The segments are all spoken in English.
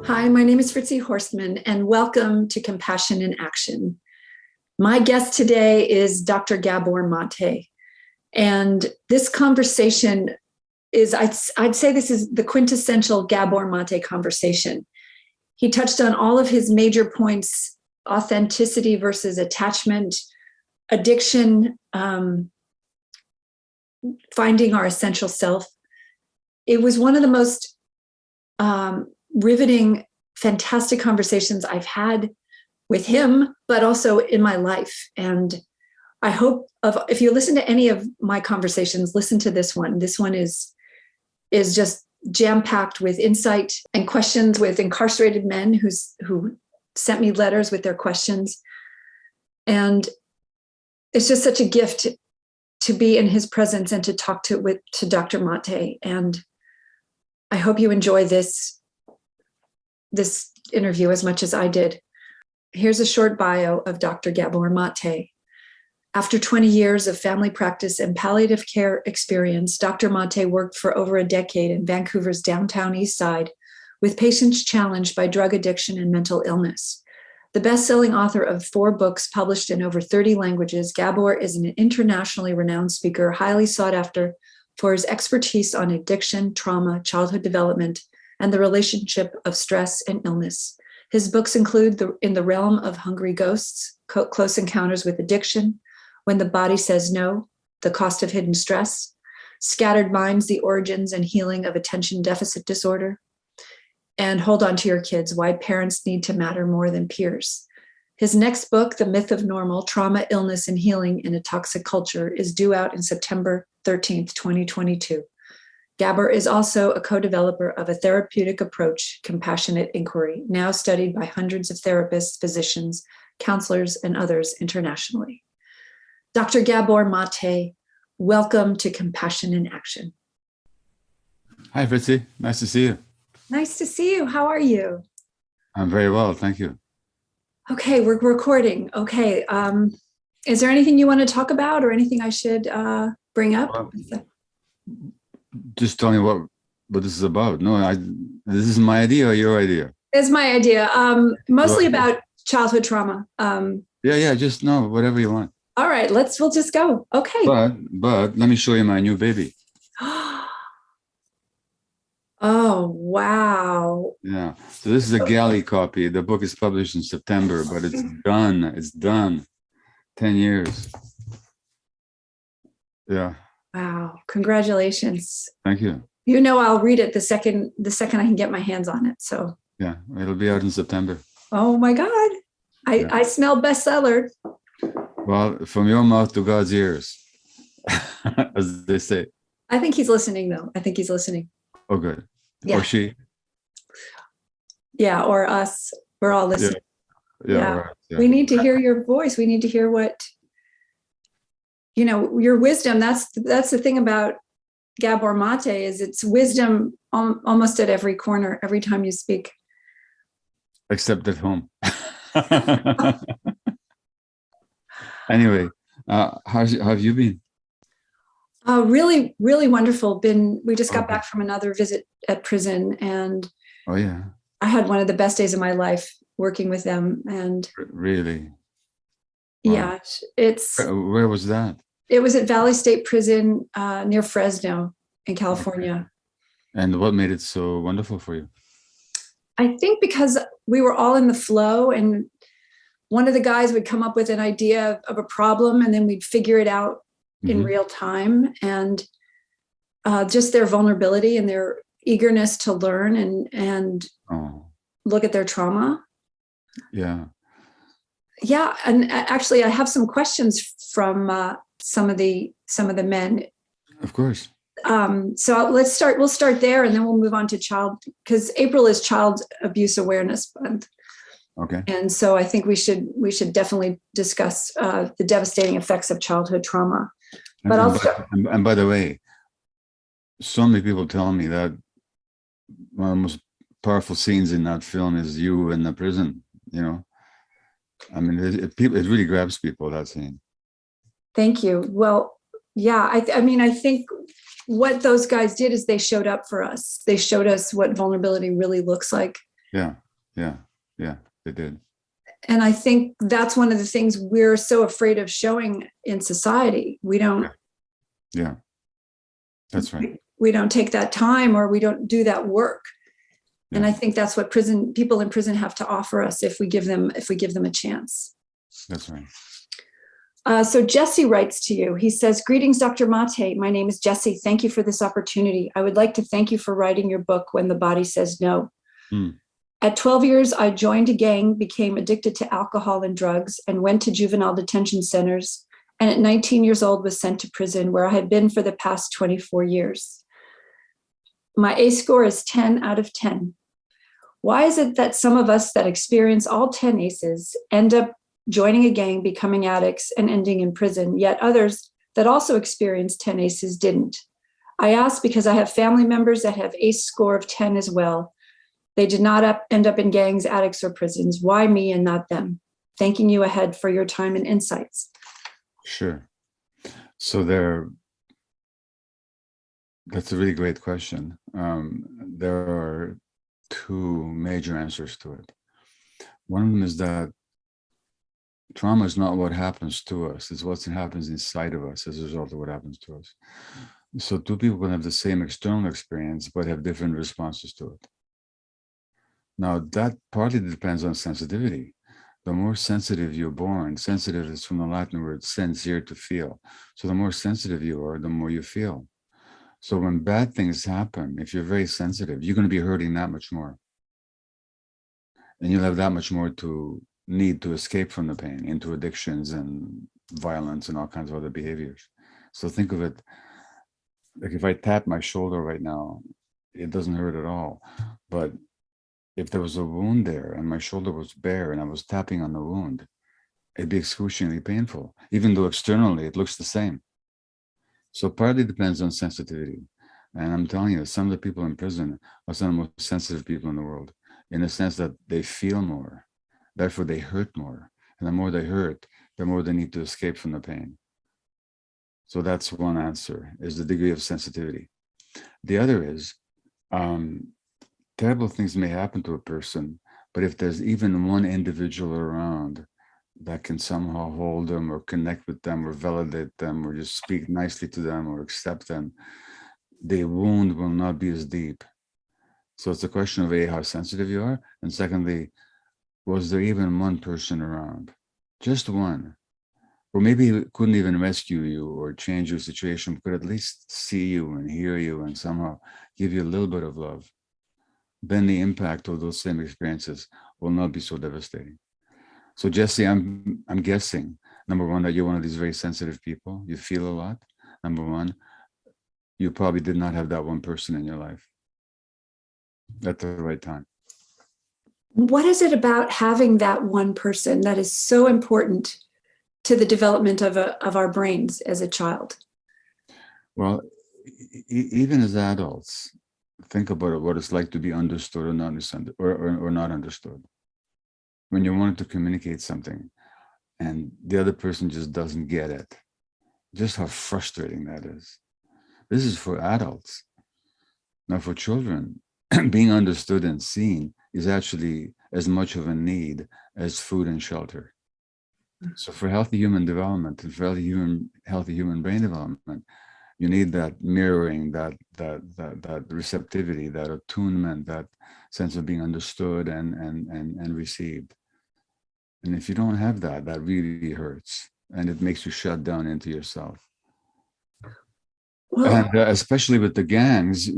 Hi, my name is Fritzi Horstman, and welcome to Compassion in Action. My guest today is Dr. Gabor Maté, and this conversation is, I'd say this is the quintessential Gabor Maté conversation. He touched on all of his major points: authenticity versus attachment, addiction, finding our essential self. It was one of the most riveting, fantastic conversations I've had with him, but also in my life. And I hope if you listen to any of my conversations, listen to this one. This one is just jam-packed with insight and questions with incarcerated men who sent me letters with their questions. And it's just such a gift to be in his presence and to talk to Dr. Maté. And I hope you enjoy this interview as much as I did. Here's a short bio of Dr. Gabor Maté. After 20 years of family practice and palliative care experience, Dr. Maté worked for over a decade in Vancouver's downtown east side with patients challenged by drug addiction and mental illness. The best-selling author of 4 books published in over 30 languages, Gabor is an internationally renowned speaker, highly sought after for his expertise on addiction, trauma, childhood development, and the relationship of stress and illness. His books include In the Realm of Hungry Ghosts, Close Encounters with Addiction, When the Body Says No, The Cost of Hidden Stress, Scattered Minds, The Origins and Healing of Attention Deficit Disorder, and Hold On to Your Kids, Why Parents Need to Matter More Than Peers. His next book, The Myth of Normal, Trauma, Illness, and Healing in a Toxic Culture, is due out in September 13th, 2022. Gabor is also a co-developer of a therapeutic approach, compassionate inquiry, now studied by hundreds of therapists, physicians, counselors, and others internationally. Dr. Gabor Maté, welcome to Compassion in Action. Hi, Fritzi. Nice to see you. Nice to see you. How are you? I'm very well, thank you. Okay, we're recording. Okay. Is there anything you want to talk about or anything I should bring up? Well, just tell me what this is about. No, this is my idea or your idea? It's my idea. Mostly about childhood trauma. Yeah, just no, whatever you want. All right, we'll just go. Okay. But let me show you my new baby. Oh, wow. Yeah. So this is a galley copy. The book is published in September, but it's done. It's done. 10 years. Yeah. Wow. Congratulations. Thank you. You know, I'll read it the second I can get my hands on it. So yeah, it'll be out in September. Oh my God. I smell bestseller. Well, from your mouth to God's ears, as they say. I think he's listening, though. I think he's listening. Oh, good. Yeah. Or she. Yeah, or us. We're all listening. Yeah. Right. Yeah. We need to hear your voice. We need to hear your wisdom. That's the thing about Gabor Maté, is it's wisdom almost at every corner, every time you speak. Except at home. Anyway, how have you been? Really, really wonderful. We just got back from another visit at prison, and oh yeah, I had one of the best days of my life working with them. And really, yeah, where was that? It was at Valley State Prison near Fresno in California. Okay. And what made it so wonderful for you? I think because we were all in the flow, and one of the guys would come up with an idea of a problem, and then we'd figure it out in real time. And just their vulnerability and their eagerness to learn and look at their trauma. Yeah. Yeah. And actually, I have some questions from some of the men. Of course. So we'll start there, and then we'll move on to because April is Child Abuse Awareness Month. Okay. And so I think we should definitely discuss the devastating effects of childhood trauma. But and by the way, so many people tell me that one of the most powerful scenes in that film is you in the prison. You know, I mean, it really grabs people, that scene. Thank you. Well, yeah, I mean, I think what those guys did is they showed up for us. They showed us what vulnerability really looks like. Yeah, yeah, yeah, they did. And I think that's one of the things we're so afraid of showing in society. Yeah, that's right. We don't take that time, or we don't do that work. And Yeah, I think that's what people in prison have to offer us if we give them a chance. that's right. So Jesse writes to you. He says, "Greetings, Dr. Maté. My name is Jesse. Thank you for this opportunity. I would like to thank you for writing your book, When the Body Says No. Mm, At 12 years, I joined a gang, became addicted to alcohol and drugs, and went to juvenile detention centers. And at 19 years old, was sent to prison, where I had been for the past 24 years. My ACE score is 10 out of 10. Why is it that some of us that experience all 10 ACEs end up joining a gang, becoming addicts, and ending in prison, yet others that also experienced 10 ACEs didn't? I ask because I have family members that have ACE score of 10 as well. They did not end up in gangs, addicts, or prisons. Why me and not them? Thanking you ahead for your time and insights." sure. So that's a really great question. There are two major answers to it. One of them is that trauma is not what happens to us, it's what happens inside of us as a result of what happens to us. So two people can have the same external experience, but have different responses to it. Now, that partly depends on sensitivity. The more sensitive you're born, sensitive is from the Latin word sensere, to feel. So the more sensitive you are, the more you feel. So when bad things happen, if you're very sensitive, you're going to be hurting that much more. And you'll have that much more to need to escape from the pain into addictions and violence and all kinds of other behaviors. So think of it like if I tap my shoulder right now, it doesn't hurt at all. But if there was a wound there and my shoulder was bare and I was tapping on the wound, it'd be excruciatingly painful, even though externally it looks the same. So partly depends on sensitivity. And I'm telling you, some of the people in prison are some of the most sensitive people in the world, in the sense that they feel more, therefore they hurt more. And the more they hurt, the more they need to escape from the pain. So that's one answer, is the degree of sensitivity. The other is, terrible things may happen to a person, but if there's even one individual around that can somehow hold them or connect with them or validate them or just speak nicely to them or accept them, the wound will not be as deep. So it's a question of A, how sensitive you are, and secondly, was there even one person around? Just one. Or maybe he couldn't even rescue you or change your situation, but could at least see you and hear you and somehow give you a little bit of love. Then the impact of those same experiences will not be so devastating. So Jesse, I'm guessing, number one, that you're one of these very sensitive people. You feel a lot. Number one, you probably did not have that one person in your life at the right time. What is it about having that one person that is so important to the development of our brains as a child? Well, even as adults, think about what it's like to be understood or not understood, or not understood. When you want to communicate something and the other person just doesn't get it, just how frustrating that is. This is for adults. Now, for children, being understood and seen is actually as much of a need as food and shelter. So for healthy human development and for healthy human brain development, you need that mirroring, that receptivity, that attunement, that sense of being understood and received. And if you don't have that, that really hurts, and it makes you shut down into yourself. Well, And especially with the gangs,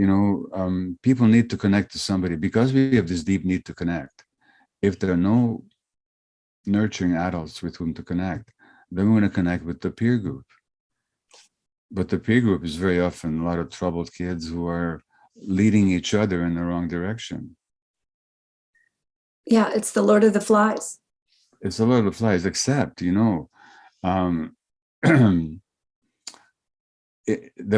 people need to connect to somebody because we have this deep need to connect. If there are no nurturing adults with whom to connect, then we're going to connect with the peer group. But the peer group is very often a lot of troubled kids who are leading each other in the wrong direction. yeah, it's the Lord of the Flies. It's a lot of flies, except, there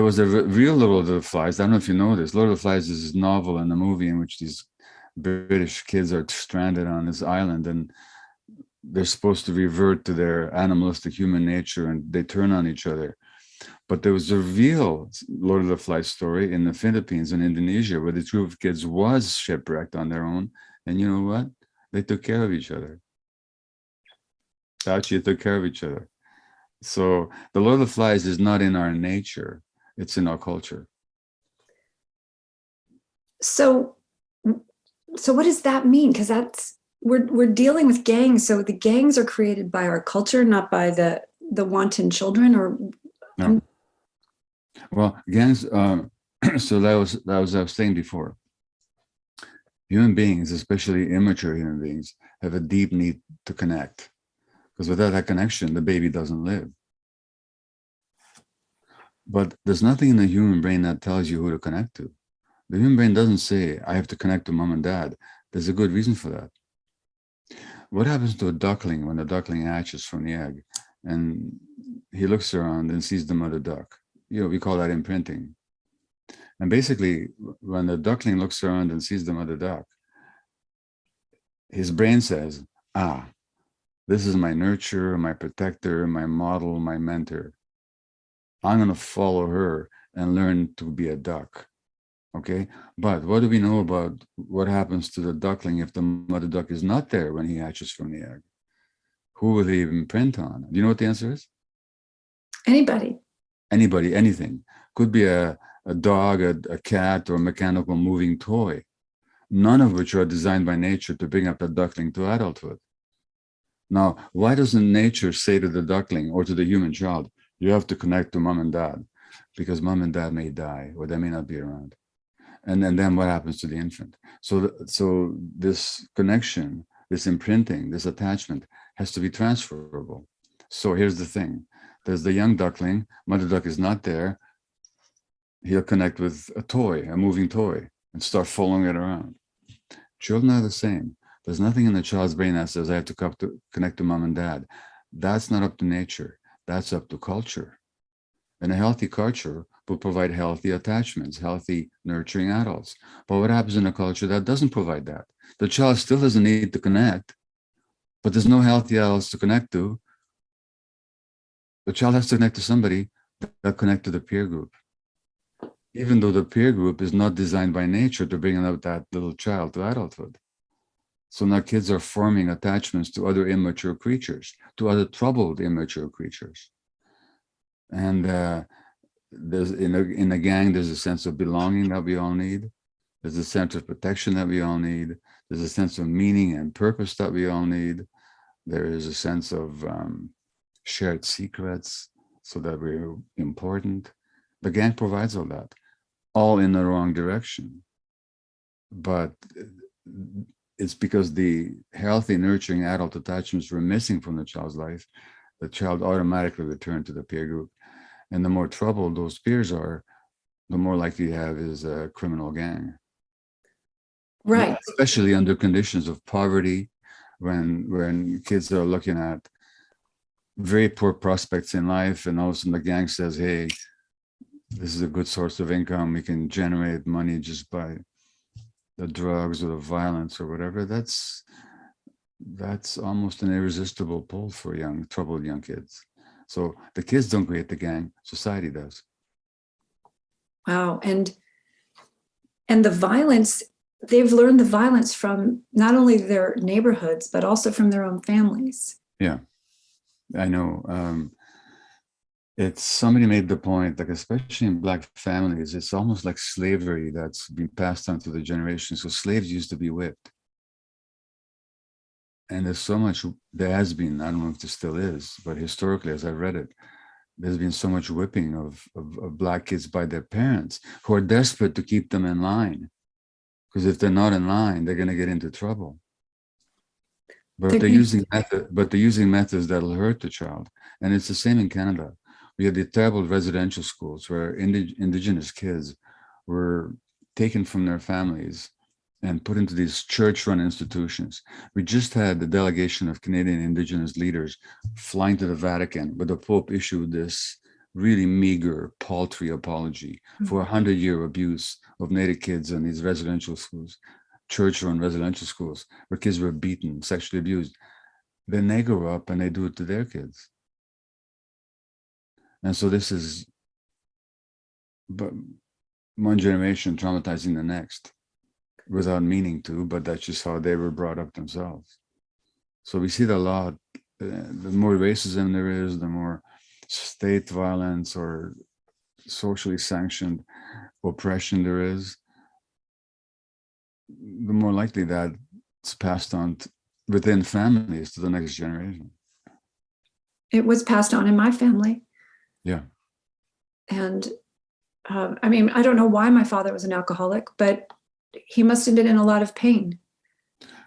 was a real Lord of the Flies. I don't know if you know this. Lord of the Flies is this novel and a movie in which these British kids are stranded on this island and they're supposed to revert to their animalistic human nature and they turn on each other. But there was a real Lord of the Flies story in the Philippines and Indonesia where this group of kids was shipwrecked on their own And you know what? They took care of each other. They actually took care of each other. So the Lord of the Flies is not in our nature, it's in our culture. So, so what does that mean? Because that's we're dealing with gangs. So the gangs are created by our culture, not by the wanton children. Or No. Well, gangs. So that was I was saying before. Human beings, especially immature human beings, have a deep need to connect, because without that connection, the baby doesn't live. But there's nothing in the human brain that tells you who to connect to. The human brain doesn't say, I have to connect to mom and dad. There's a good reason for that. What happens to a duckling when the duckling hatches from the egg and he looks around and sees the mother duck? We call that imprinting. And basically, when the duckling looks around and sees the mother duck, his brain says, this is my nurturer, my protector, my model, my mentor. I'm going to follow her and learn to be a duck. Okay. But what do we know about what happens to the duckling if the mother duck is not there when he hatches from the egg? Who will he imprint on? Do you know what the answer is? anybody. Anybody, anything. Could be a dog, a cat, or a mechanical moving toy, none of which are designed by nature to bring up the duckling to adulthood. Now, why doesn't nature say to the duckling or to the human child, you have to connect to mom and dad? Because mom and dad may die or they may not be around. And then what happens to the infant? So this connection, this imprinting, this attachment has to be transferable. So here's the thing. There's the young duckling, mother duck is not there. He'll connect with a toy, a moving toy, and start following it around. Children are the same. There's nothing in the child's brain that says, I have to connect to mom and dad. That's not up to nature. That's up to culture. And a healthy culture will provide healthy attachments, healthy, nurturing adults. But what happens in a culture that doesn't provide that? The child still doesn't need to connect, but there's no healthy adults to connect to. The child has to connect to somebody that connect to the peer group, even though the peer group is not designed by nature to bring out that little child to adulthood. So now kids are forming attachments to other immature creatures, to other troubled immature creatures. And there's in a gang, there's a sense of belonging that we all need. There's a sense of protection that we all need. There's a sense of meaning and purpose that we all need. There is a sense of shared secrets so that we're important. The gang provides all that, all in the wrong direction. But it's because the healthy, nurturing adult attachments were missing from the child's life. The child automatically returned to the peer group. And the more troubled those peers are, the more likely you have is a criminal gang. Right. Especially under conditions of poverty, when kids are looking at very poor prospects in life, and all of a sudden the gang says, hey, this is a good source of income. We can generate money just by the drugs or the violence or whatever. That's almost an irresistible pull for troubled young kids. So the kids don't create the gang, society does. Wow. And the violence, they've learned the violence from not only their neighborhoods, but also from their own families. Yeah, I know. It's somebody made the point, like especially in Black families, it's almost like slavery that's been passed on through the generations. So slaves used to be whipped. And there's so much, there has been, I don't know if there still is, but historically, as I read it, there's been so much whipping of Black kids by their parents who are desperate to keep them in line. Because if they're not in line, they're going to get into trouble. But they're using methods that'll hurt the child. And it's the same in Canada. We had the terrible residential schools where Indigenous kids were taken from their families and put into these church-run institutions. We just had the delegation of Canadian Indigenous leaders flying to the Vatican, where the Pope issued this really meager, paltry apology for 100-year abuse of Native kids in these residential schools, church-run residential schools, where kids were beaten, sexually abused. Then they grow up and they do it to their kids. And so this is one generation traumatizing the next. without meaning to, but that's just how they were brought up themselves. So we see that a lot. The more racism there is, the more state violence or socially sanctioned oppression there is, the more likely that it's passed on within families to the next generation. It was passed on in my family. Yeah. And I mean, I don't know why my father was an alcoholic, but he must have been in a lot of pain.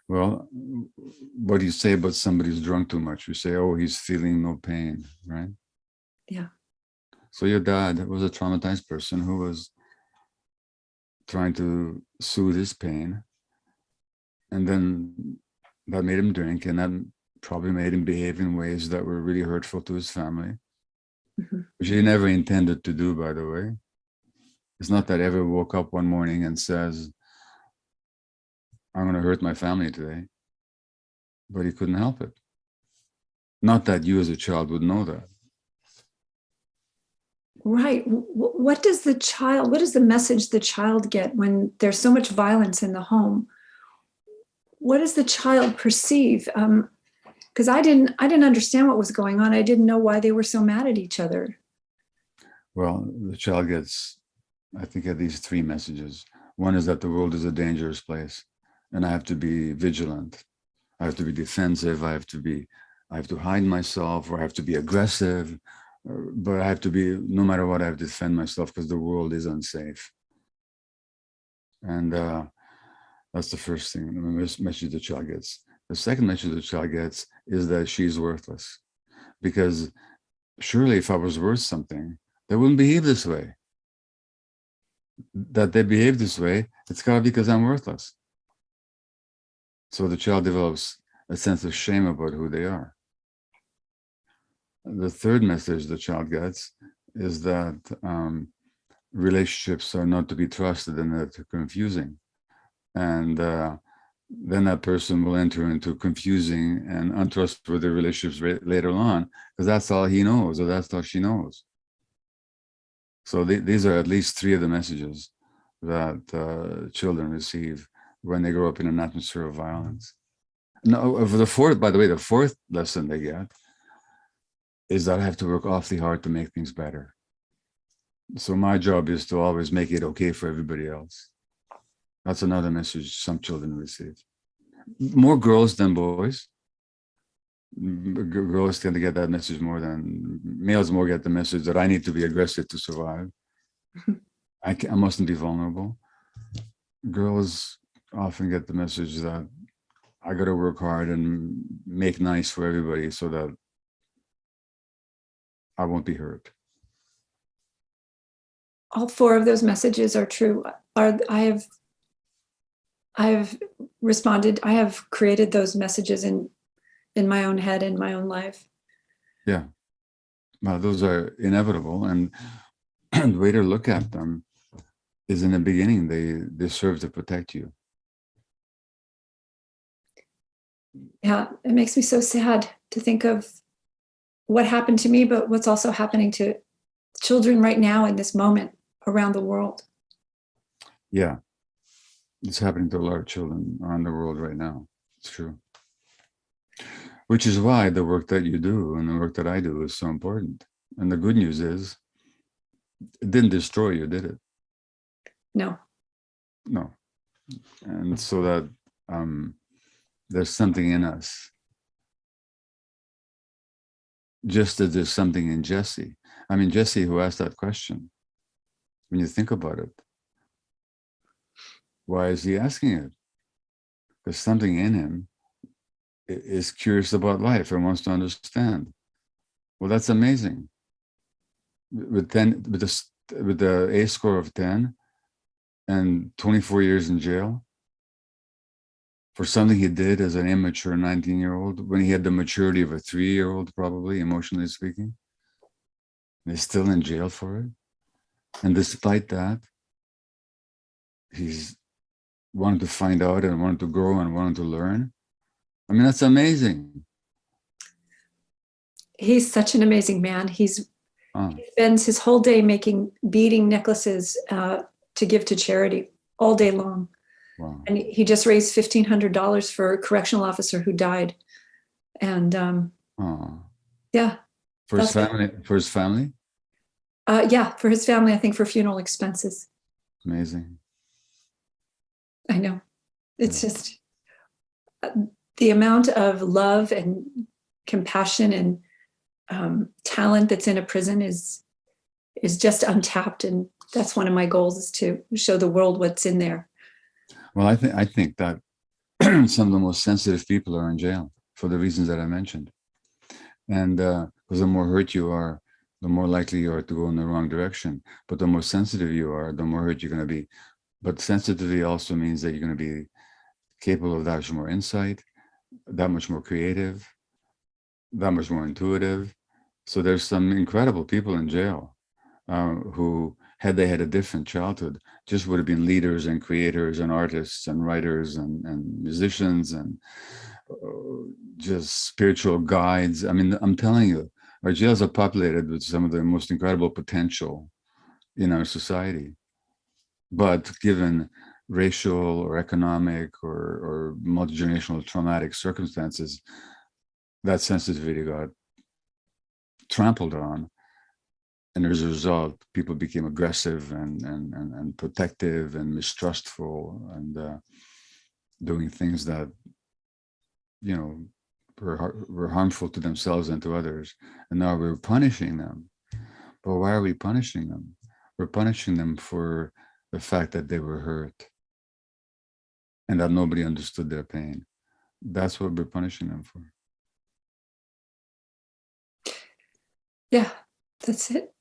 Well, what do you say about somebody who's drunk too much? You say, oh, he's feeling no pain, right? Yeah. So your dad was a traumatized person who was trying to soothe his pain. And then that made him drink, and that probably made him behave in ways that were really hurtful to his family, which he never intended to do, by the way. It's not that he ever woke up one morning and says, I'm going to hurt my family today, but he couldn't help it. Not that you as a child would know that. Right. What does the message the child get when there's so much violence in the home? What does the child perceive? Because I didn't understand what was going on. I didn't know why they were so mad at each other. Well, the child gets, I think, at least three messages. One is that the world is a dangerous place, and I have to be vigilant. I have to be defensive. I have to hide myself, or I have to be aggressive. But I have to be, no matter what, I have to defend myself because the world is unsafe. And that's the first thing, the message the child gets. The second message the child gets is that she's worthless. Because surely if I was worth something, they wouldn't behave this way. That they behave this way, it's got to be because I'm worthless. So the child develops a sense of shame about who they are. The third message the child gets is that relationships are not to be trusted and that they're confusing. And then that person will enter into confusing and untrustworthy relationships later on, because that's all he knows, or that's all she knows. So these are at least three of the messages that children receive when they grow up in an atmosphere of violence. No, for the fourth, by the way, the fourth lesson they get is that I have to work awfully hard to make things better. So my job is to always make it okay for everybody else. That's another message some children receive. More girls than boys. Girls tend to get that message more than males. More get the message that I need to be aggressive to survive. I mustn't be vulnerable. Girls often get the message that I got to work hard and make nice for everybody so that I won't be hurt. All four of those messages are true. I have responded. I have created those messages in my own head, in my own life. Yeah. Well, those are inevitable, and the way to look at them is in the beginning, they serve to protect you. Yeah, it makes me so sad to think of what happened to me, but what's also happening to children right now in this moment around the world. Yeah. It's happening to a lot of children around the world right now. It's true. Which is why the work that you do and the work that I do is so important. And the good news is, it didn't destroy you, did it? No. No. And so that there's something in us. Just as there's something in Jesse. I mean, Jesse, who asked that question, when you think about it, why is he asking it? There's something in him is curious about life and wants to understand. Well, that's amazing. With the A score of 10 and 24 years in jail for something he did as an immature 19-year-old, when he had the maturity of a 3-year-old, probably, emotionally speaking, and he's still in jail for it. And despite that, he's wanted to find out and wanted to grow and wanted to learn. I mean, that's amazing. He's such an amazing man. He spends his whole day making beading necklaces to give to charity all day long. Wow. And he just raised $1,500 for a correctional officer who died. And Oh. yeah, For his that's family, for his family? yeah, for his family, I think for funeral expenses. Amazing. I know. It's Yeah. just the amount of love and compassion and talent that's in a prison is just untapped, and that's one of my goals, is to show the world what's in there. Well, I think that some of the most sensitive people are in jail for the reasons that I mentioned. And because the more hurt you are, the more likely you are to go in the wrong direction. But the more sensitive you are, the more hurt you're going to be. But sensitivity also means that you're going to be capable of that much more insight, that much more creative, that much more intuitive. So there's some incredible people in jail who, had they had a different childhood, just would have been leaders and creators and artists and writers and musicians and just spiritual guides. I mean, I'm telling you, our jails are populated with some of the most incredible potential in our society. But given racial or economic or multi-generational traumatic circumstances, that sensitivity got trampled on. And as a result, people became aggressive and protective and mistrustful and doing things that, you know, were harmful to themselves and to others. And now we're punishing them. But why are we punishing them? We're punishing them for the fact that they were hurt and that nobody understood their pain. That's what we're punishing them for. Yeah, that's it.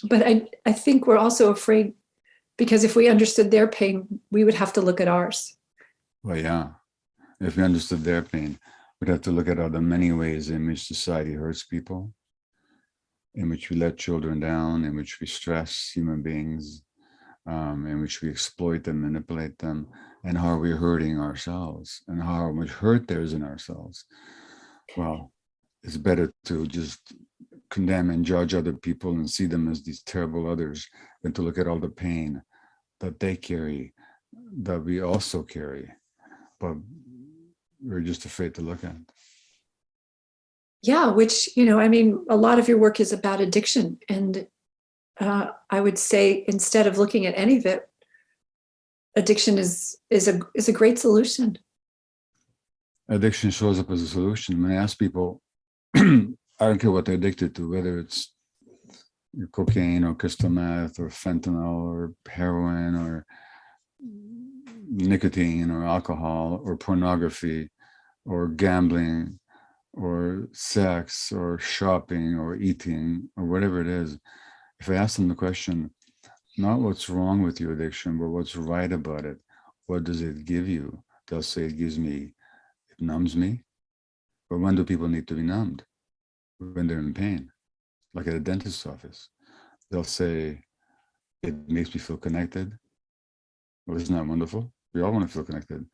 But I think we're also afraid, because if we understood their pain, we would have to look at ours. Well, yeah. If we understood their pain, we'd have to look at all the many ways in which society hurts people, in which we let children down, in which we stress human beings, in which we exploit them, manipulate them, and how we're hurting ourselves and how much hurt there is in ourselves. Well, it's better to just condemn and judge other people and see them as these terrible others than to look at all the pain that they carry, that we also carry, but we're just afraid to look at. Yeah, which, I mean, a lot of your work is about addiction. And I would say, instead of looking at any of it, addiction is a great solution. Addiction shows up as a solution. When I ask people, I don't care what they're addicted to, whether it's cocaine or crystal meth or fentanyl or heroin or nicotine or alcohol or pornography or gambling or sex or shopping or eating or whatever it is. If I ask them the question, not what's wrong with your addiction, but what's right about it, what does it give you? They'll say it numbs me. But when do people need to be numbed? When they're in pain, like at a dentist's office. They'll say, it makes me feel connected. Well, isn't that wonderful? We all want to feel connected.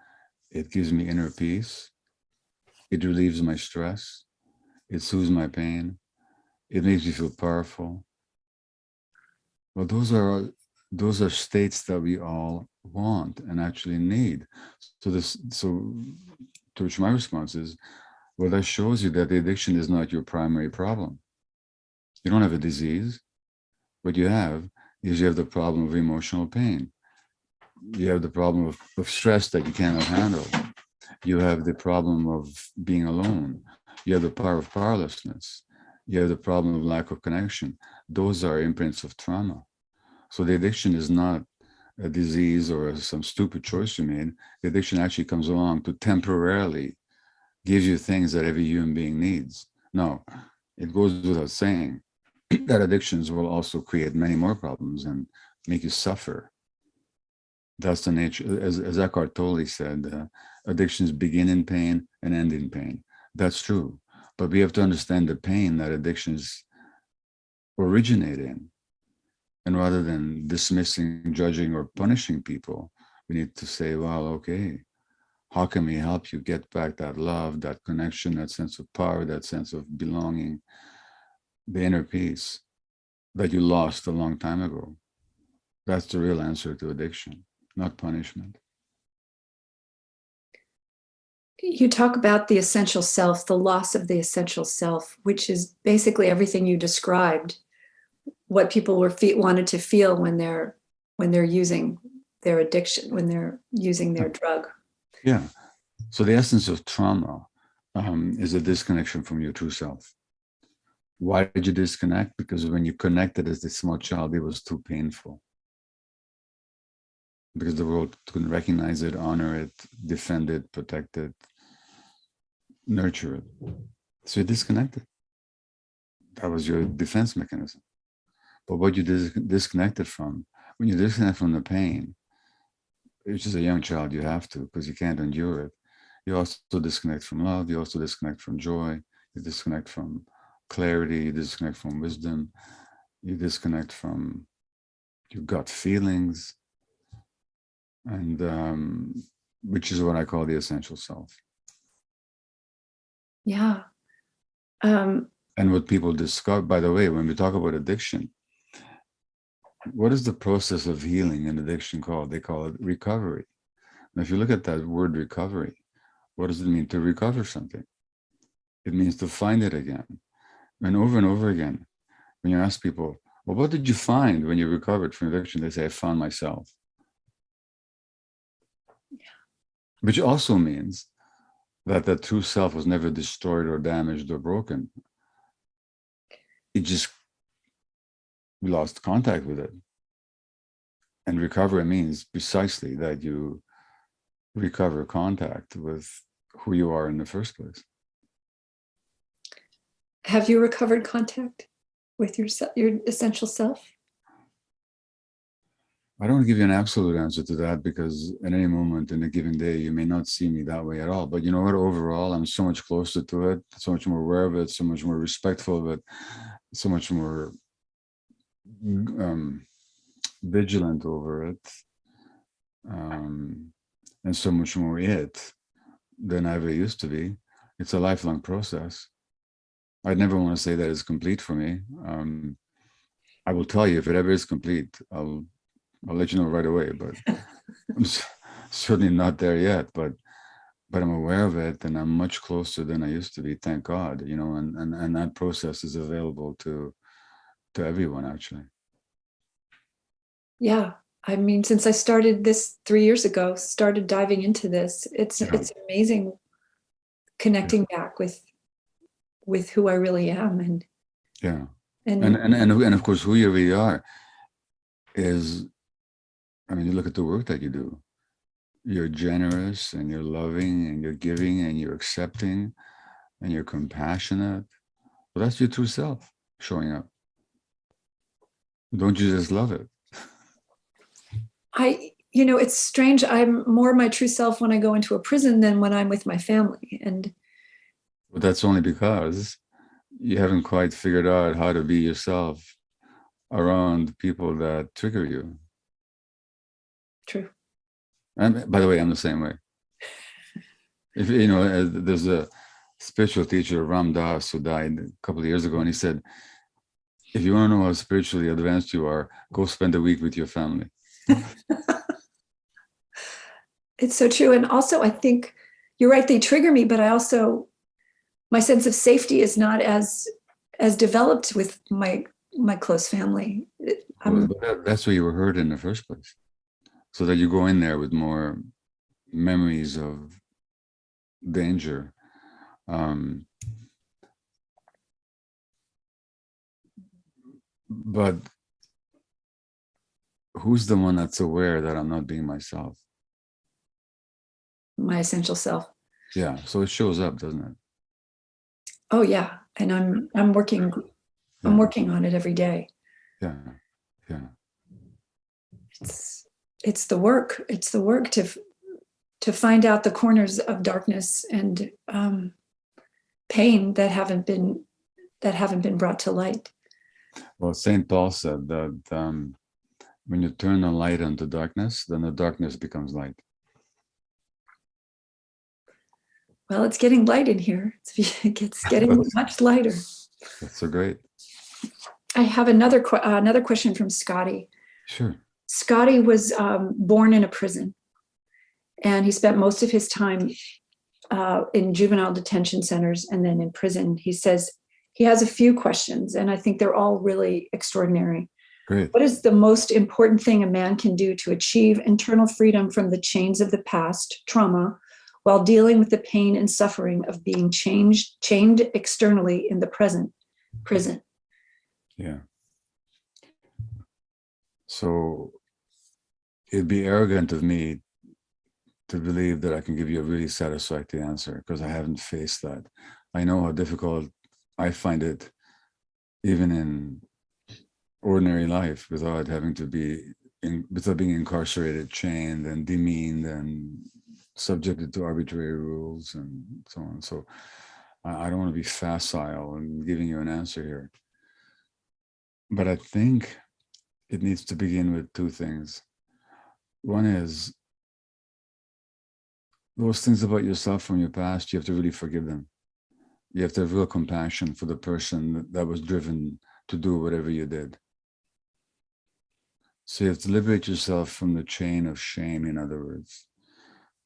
It gives me inner peace. It relieves my stress. It soothes my pain. It makes me feel powerful. Well, those are states that we all want and actually need. So to which my response is, well, that shows you that the addiction is not your primary problem. You don't have a disease. What you have is you have the problem of emotional pain. You have the problem of stress that you cannot handle. You have the problem of being alone. You have the power of powerlessness. You have the problem of lack of connection. Those are imprints of trauma. So the addiction is not a disease or some stupid choice you made. The addiction actually comes along to temporarily give you things that every human being needs. No, it goes without saying that addictions will also create many more problems and make you suffer. That's the nature, as Eckhart Tolle said, addictions begin in pain and end in pain. That's true. But we have to understand the pain that addictions originate in. And rather than dismissing, judging, or punishing people, we need to say, well, okay, how can we help you get back that love, that connection, that sense of power, that sense of belonging, the inner peace that you lost a long time ago? That's the real answer to addiction. not punishment. You talk about the essential self, the loss of the essential self, which is basically everything you described, what people wanted to feel when they're using their addiction, when they're using their drug. Yeah. So the essence of trauma is a disconnection from your true self. Why did you disconnect? Because when you connected as a small child, it was too painful. Because the world couldn't recognize it, honor it, defend it, protect it, nurture it. So you disconnected. That was your defense mechanism. But what you disconnected from, when you disconnect from the pain, which is a young child, you have to, because you can't endure it. You also disconnect from love. You also disconnect from joy. You disconnect from clarity. You disconnect from wisdom. You disconnect from your gut feelings. And which is what I call the essential self. Yeah. And what people discover, by the way, when we talk about addiction, what is the process of healing in addiction called? They call it recovery. Now, if you look at that word recovery, what does it mean to recover something? It means to find it again. And over again, when you ask people, well, what did you find when you recovered from addiction? They say, I found myself. Which also means that that true self was never destroyed or damaged or broken. It just lost contact with it. And recovery means precisely that you recover contact with who you are in the first place. Have you recovered contact with your essential self? I don't give you an absolute answer to that, because at any moment in a given day, you may not see me that way at all. But you know what? Overall, I'm so much closer to it, so much more aware of it, so much more respectful of it, so much more vigilant over it, and so much more it than I ever used to be. It's a lifelong process. I'd never want to say that it's complete for me. I will tell you if it ever is complete. I'll let you know right away, but I'm certainly not there yet. But I'm aware of it, and I'm much closer than I used to be. Thank God, you know. And that process is available to everyone, actually. Yeah, I mean, since I started this 3 years ago, started diving into this, it's amazing connecting back with who I really am, and yeah, and of course, who you really are is. I mean, you look at the work that you do. You're generous, and you're loving, and you're giving, and you're accepting, and you're compassionate. Well, that's your true self showing up. Don't you just love it? It's strange. I'm more my true self when I go into a prison than when I'm with my family. But that's only because you haven't quite figured out how to be yourself around people that trigger you. True. And by the way, I'm the same way. If you know, there's a spiritual teacher, Ram Dass, who died a couple of years ago, and he said, if you want to know how spiritually advanced you are, go spend a week with your family. It's so true. And also, I think you're right, they trigger me, but my sense of safety is not as developed with my close family. That's why you were hurt in the first place. So that you go in there with more memories of danger. But who's the one that's aware that I'm not being myself? My essential self. Yeah, so it shows up, doesn't it? Oh yeah, and I'm working on it every day. Yeah. It's the work. It's the work to find out the corners of darkness and pain that haven't been brought to light. Well, St. Paul said that when you turn the light into darkness, then the darkness becomes light. Well, it's getting light in here. It's getting much lighter. That's so great. I have another question from Scotty. Sure. Scotty was born in a prison, and he spent most of his time in juvenile detention centers and then in prison. He says he has a few questions, and I think they're all really extraordinary. Great. What is the most important thing a man can do to achieve internal freedom from the chains of the past, trauma, while dealing with the pain and suffering of being chained externally in the present, prison? Yeah. So it'd be arrogant of me to believe that I can give you a really satisfactory answer, because I haven't faced that. I know how difficult I find it, even in ordinary life, without having to be without being incarcerated, chained, and demeaned, and subjected to arbitrary rules, and so on. So I don't want to be facile in giving you an answer here. But I think it needs to begin with two things. One is, those things about yourself from your past, you have to really forgive them. You have to have real compassion for the person that was driven to do whatever you did. So you have to liberate yourself from the chain of shame, in other words.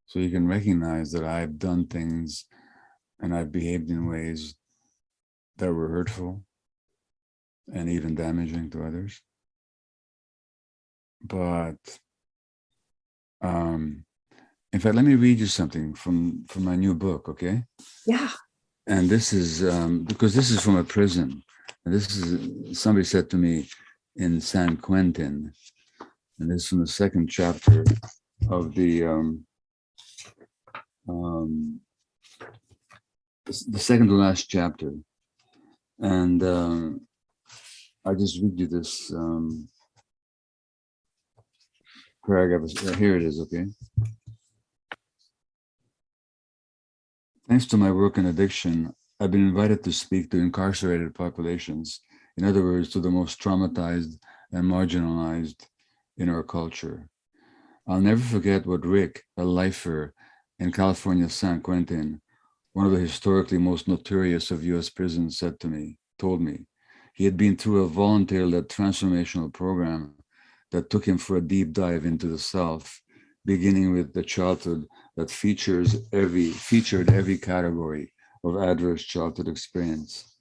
So you can recognize that I've done things and I've behaved in ways that were hurtful and even damaging to others. But in fact, let me read you something from my new book, okay? Yeah. And this is because this is from a prison. And this is, somebody said to me, in San Quentin, and this is from the second chapter of the second to last chapter. And I just read you this paragraph. Here it is, okay? Thanks to my work in addiction, I've been invited to speak to incarcerated populations, in other words, to the most traumatized and marginalized in our culture. I'll never forget what Rick, a lifer in California's San Quentin, one of the historically most notorious of US prisons, told me. He had been through a volunteer-led transformational program that took him for a deep dive into the self, beginning with the childhood that featured every category of adverse childhood experience: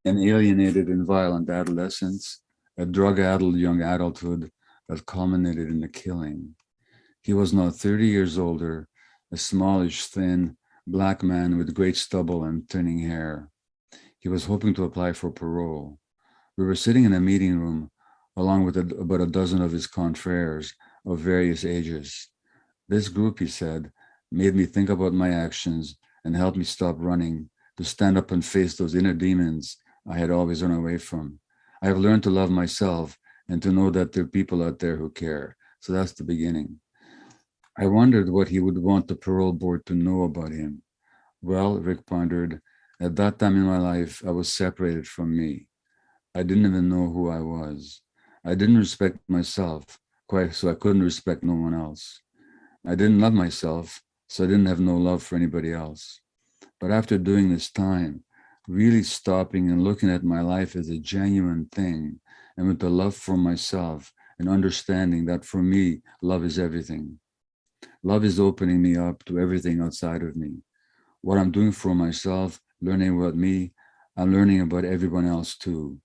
an alienated and violent adolescence, a drug-addled young adulthood that culminated in a killing. He was now 30 years older, a smallish, thin, black man with great stubble and thinning hair. He was hoping to apply for parole. We were sitting in a meeting room along with about a dozen of his confreres of various ages. This group, he said, made me think about my actions and helped me stop running, to stand up and face those inner demons I had always run away from. I have learned to love myself and to know that there are people out there who care. So that's the beginning. I wondered what he would want the parole board to know about him. Well, Rick pondered, at that time in my life, I was separated from me. I didn't even know who I was. I didn't respect myself, quite so I couldn't respect no one else. I didn't love myself, so I didn't have no love for anybody else. But after doing this time, really stopping and looking at my life as a genuine thing, and with the love for myself and understanding that for me, love is everything. Love is opening me up to everything outside of me. What I'm doing for myself, learning about me, I'm learning about everyone else too.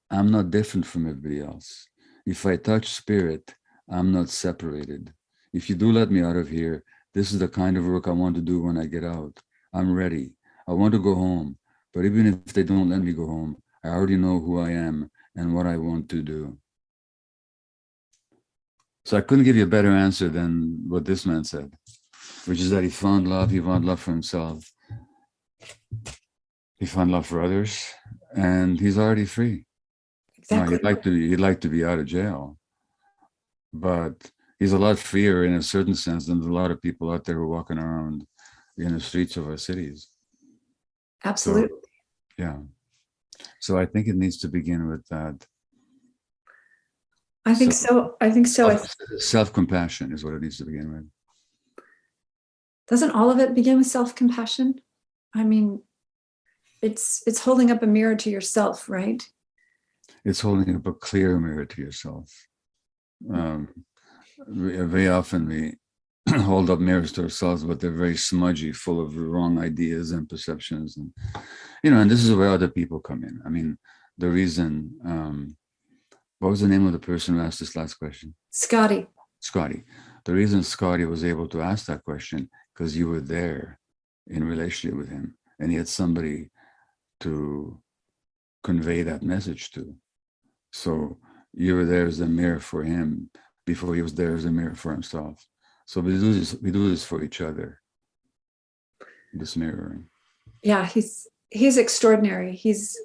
I'm not different from everybody else. If I touch spirit, I'm not separated. If you do let me out of here, this is the kind of work I want to do when I get out. I'm ready. I want to go home. But even if they don't let me go home, I already know who I am and what I want to do. So I couldn't give you a better answer than what this man said, which is that he found love for himself. He found love for others, and he's already free. Exactly. Now, he'd like to be out of jail, but he's a lot freer in a certain sense than a lot of people out there who are walking around in the streets of our cities. Absolutely. So, yeah. So I think it needs to begin with that. I think so. Self-compassion is what it needs to begin with. Doesn't all of it begin with self-compassion? I mean, it's holding up a mirror to yourself, right? It's holding up a clear mirror to yourself. Um, very often we hold up mirrors to ourselves, but they're very smudgy, full of wrong ideas and perceptions. And, and this is where other people come in. I mean, the reason, what was the name of the person who asked this last question? Scotty. Scotty. The reason Scotty was able to ask that question, because you were there in relationship with him, and he had somebody to convey that message to. So you were there as a mirror for him before he was there as a mirror for himself. So we do this for each other. This mirroring. Yeah, he's extraordinary. Here's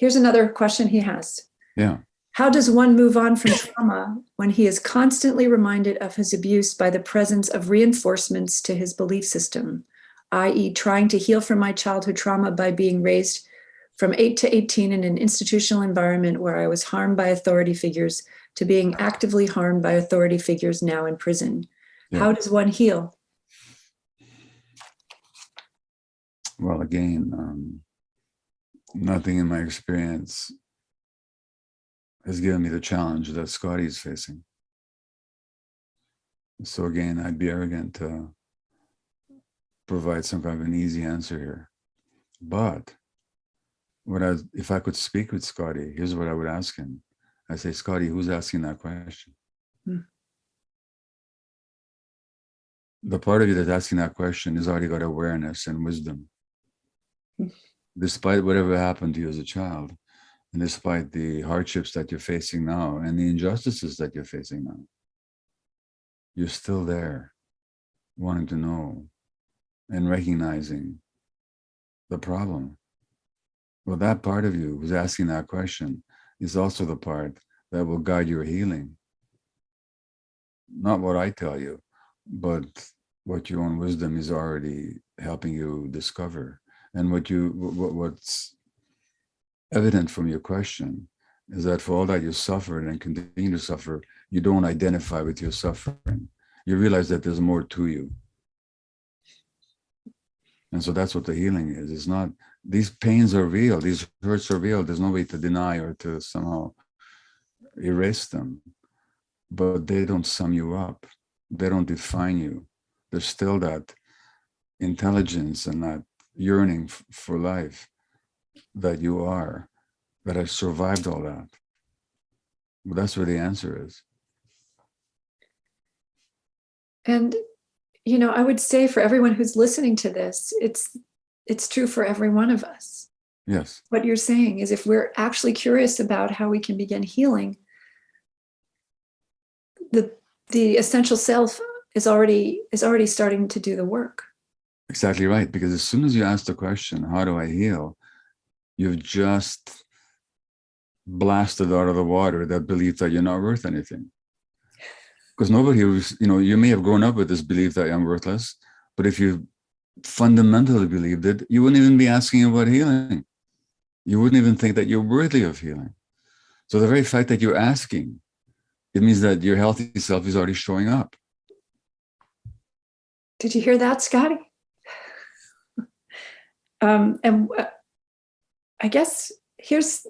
another question he has. Yeah. How does one move on from trauma when he is constantly reminded of his abuse by the presence of reinforcements to his belief system, i.e., trying to heal from my childhood trauma by being raised from 8 to 18 in an institutional environment where I was harmed by authority figures to being actively harmed by authority figures now in prison? Yeah. How does one heal? Well, again, nothing in my experience has given me the challenge that Scotty is facing. So again, I'd be arrogant to provide some kind of an easy answer here. But if I could speak with Scotty, here's what I would ask him. I say, Scotty, who's asking that question? The part of you that's asking that question has already got awareness and wisdom. Despite whatever happened to you as a child, and despite the hardships that you're facing now and the injustices that you're facing now, you're still there, wanting to know and recognizing the problem. Well, that part of you who's asking that question is also the part that will guide your healing. Not what I tell you, but what your own wisdom is already helping you discover. And what's evident from your question is that for all that you suffered and continue to suffer, you don't identify with your suffering. You realize that there's more to you. And so that's what the healing is. It's not, these pains are real, these hurts are real. There's no way to deny or to somehow erase them, but they don't sum you up. They don't define you. There's still that intelligence and that yearning for life that you are, that has survived all that. But that's where the answer is. And, I would say for everyone who's listening to this, it's true for every one of us. Yes. What you're saying is if we're actually curious about how we can begin healing, the essential self is already starting to do the work. Exactly right. Because as soon as you ask the question, how do I heal? You've just blasted out of the water that belief that you're not worth anything. Because nobody who's, you may have grown up with this belief that I'm worthless, but if you fundamentally believed it, you wouldn't even be asking about healing. You wouldn't even think that you're worthy of healing. So the very fact that you're asking, it means that your healthy self is already showing up. Did you hear that, Scotty? And I guess here's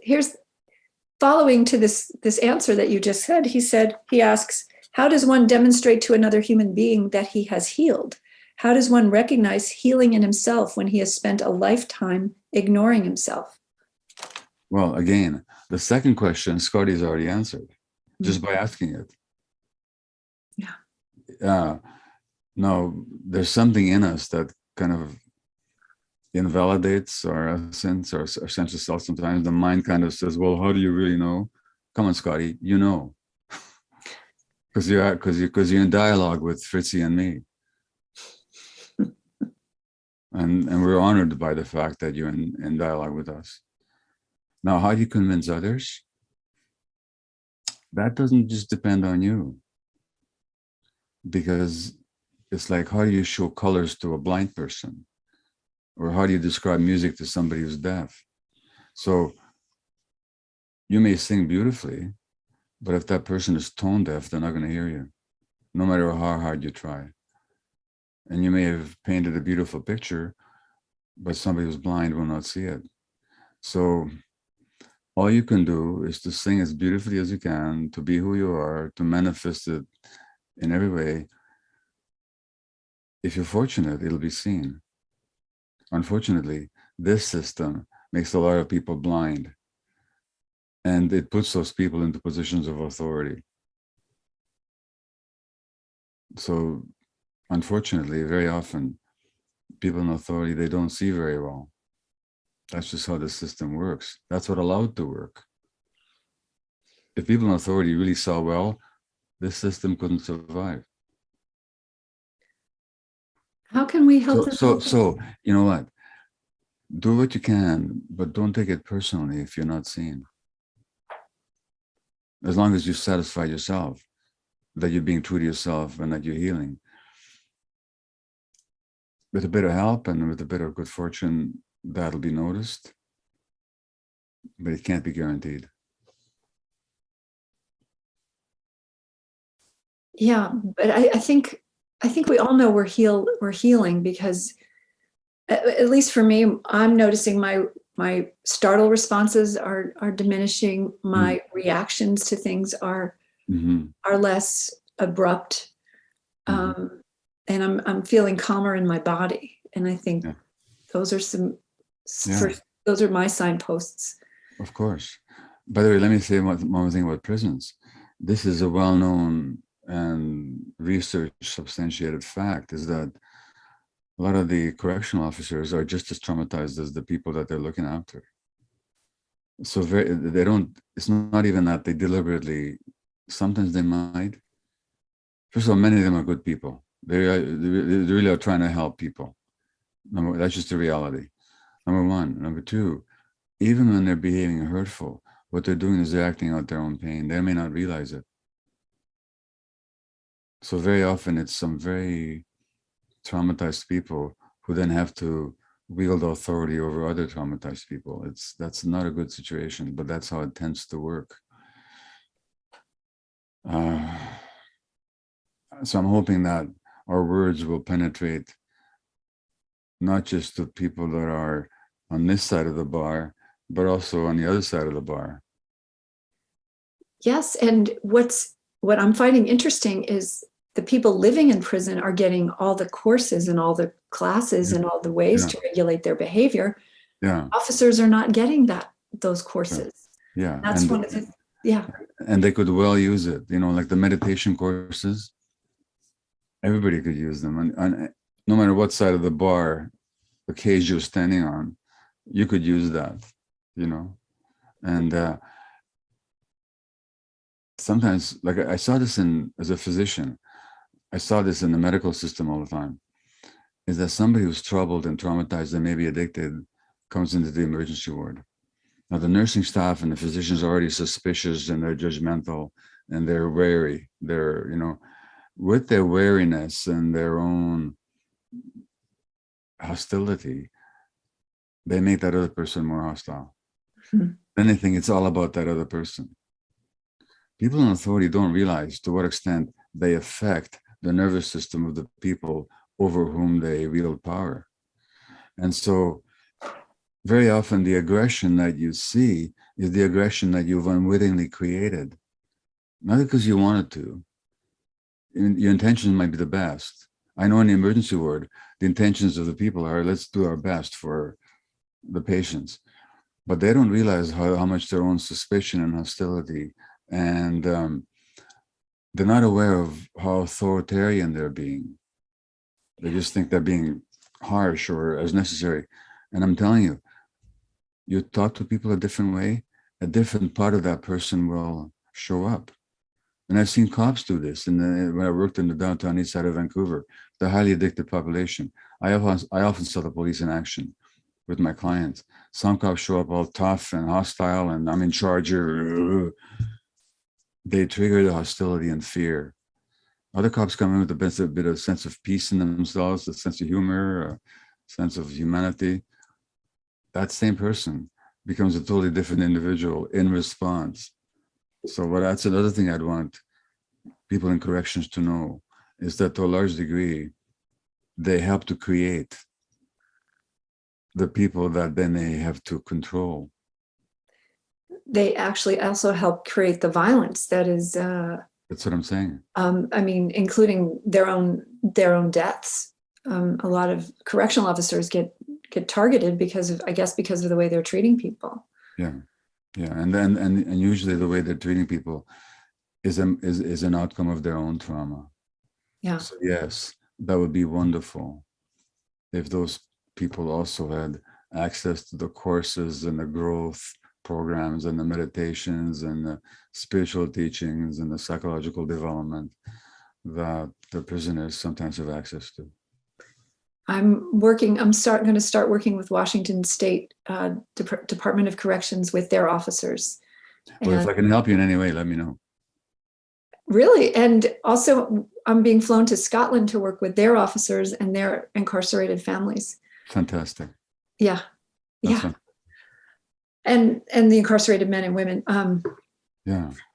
following to this answer that you just said. He asks, how does one demonstrate to another human being that he has healed? How does one recognize healing in himself when he has spent a lifetime ignoring himself? Well, again, the second question Scotty's already answered just by asking it. Yeah. No, there's something in us that kind of invalidates our essence, our sense of self. Sometimes the mind kind of says, well, how do you really know? Come on, Scotty, you know. Because you're in dialogue with Fritzy and me. And we're honored by the fact that you're in dialogue with us. Now, how do you convince others? That doesn't just depend on you. Because it's like, how do you show colors to a blind person? Or how do you describe music to somebody who's deaf? So you may sing beautifully, but if that person is tone deaf, they're not going to hear you, no matter how hard you try. And you may have painted a beautiful picture, but somebody who's blind will not see it. So all you can do is to sing as beautifully as you can, to be who you are, to manifest it in every way. If you're fortunate, it'll be seen. Unfortunately, this system makes a lot of people blind, and it puts those people into positions of authority. So unfortunately, very often, people in authority, they don't see very well. That's just how the system works. That's what allowed to work. If people in authority really saw well, this system couldn't survive. How can we help them? So you know what? Do what you can, but don't take it personally if you're not seen. As long as you satisfy yourself that you're being true to yourself and that you're healing. With a bit of help and with a bit of good fortune, that'll be noticed, but it can't be guaranteed. Yeah, but I think we all know we're healing, because at least for me, I'm noticing my startle responses are diminishing. My reactions to things are less abrupt, and I'm feeling calmer in my body. And I think those are those are my signposts. Of course. By the way, let me say one more thing about prisons. This is a well-known and research substantiated fact, is that a lot of the correctional officers are just as traumatized as the people that they're looking after. So they don't, it's not even that they deliberately, sometimes they might. First of all, many of them are good people. They really are trying to help people. That's just the reality. Number one. Number two, even when they're behaving hurtful, what they're doing is they're acting out their own pain. They may not realize it. So very often it's some very traumatized people who then have to wield authority over other traumatized people. That's not a good situation, but that's how it tends to work. So I'm hoping that our words will penetrate not just the people that are on this side of the bar, but also on the other side of the bar. Yes, and what I'm finding interesting is the people living in prison are getting all the courses and all the classes and all the ways to regulate their behavior. Yeah. Officers are not getting those courses. Yeah. That's one of the, yeah. And they could well use it, like the meditation courses. Everybody could use them. And no matter what side of the bar, the cage you're standing on, you could use that, and sometimes, like I saw this as a physician, I saw this in the medical system all the time, is that somebody who's troubled and traumatized and maybe addicted comes into the emergency ward. Now, the nursing staff and the physicians are already suspicious and they're judgmental and they're wary. They're, with their wariness and their own hostility, they make that other person more hostile. Then they think it's all about that other person. People in authority don't realize to what extent they affect the nervous system of the people over whom they wield power. And so very often the aggression that you see is the aggression that you've unwittingly created, not because you wanted to. Your intentions might be the best. I know in the emergency ward, the intentions of the people are, let's do our best for the patients, but they don't realize how much their own suspicion and hostility, and they're not aware of how authoritarian they're being. They just think they're being harsh or as necessary. And I'm telling you, you talk to people a different way, a different part of that person will show up. And I've seen cops do this. And when I worked in the downtown east side of Vancouver, the highly addicted population, I often saw the police in action with my clients. Some cops show up all tough and hostile, and I'm in charge. They trigger the hostility and fear. Other cops come in with a bit of sense of peace in themselves, a sense of humor, a sense of humanity. That same person becomes a totally different individual in response. So that's another thing I'd want people in corrections to know, is that to a large degree, they help to create the people that then they have to control. they actually also help create the violence that is, That's what I'm saying. I mean, including their own deaths. A lot of correctional officers get targeted because of, I guess, because of the way they're treating people. Yeah, yeah, and usually the way they're treating people is an outcome of their own trauma. Yeah. So yes, that would be wonderful if those people also had access to the courses and the growth programs and the meditations and the spiritual teachings and the psychological development that the prisoners sometimes have access to. I'm going to start working with Washington State Department of Corrections with their officers. Well, if I can help you in any way, let me know. Really, and also I'm being flown to Scotland to work with their officers and their incarcerated families. Fantastic. Yeah, That's yeah, fun. and the incarcerated men and women.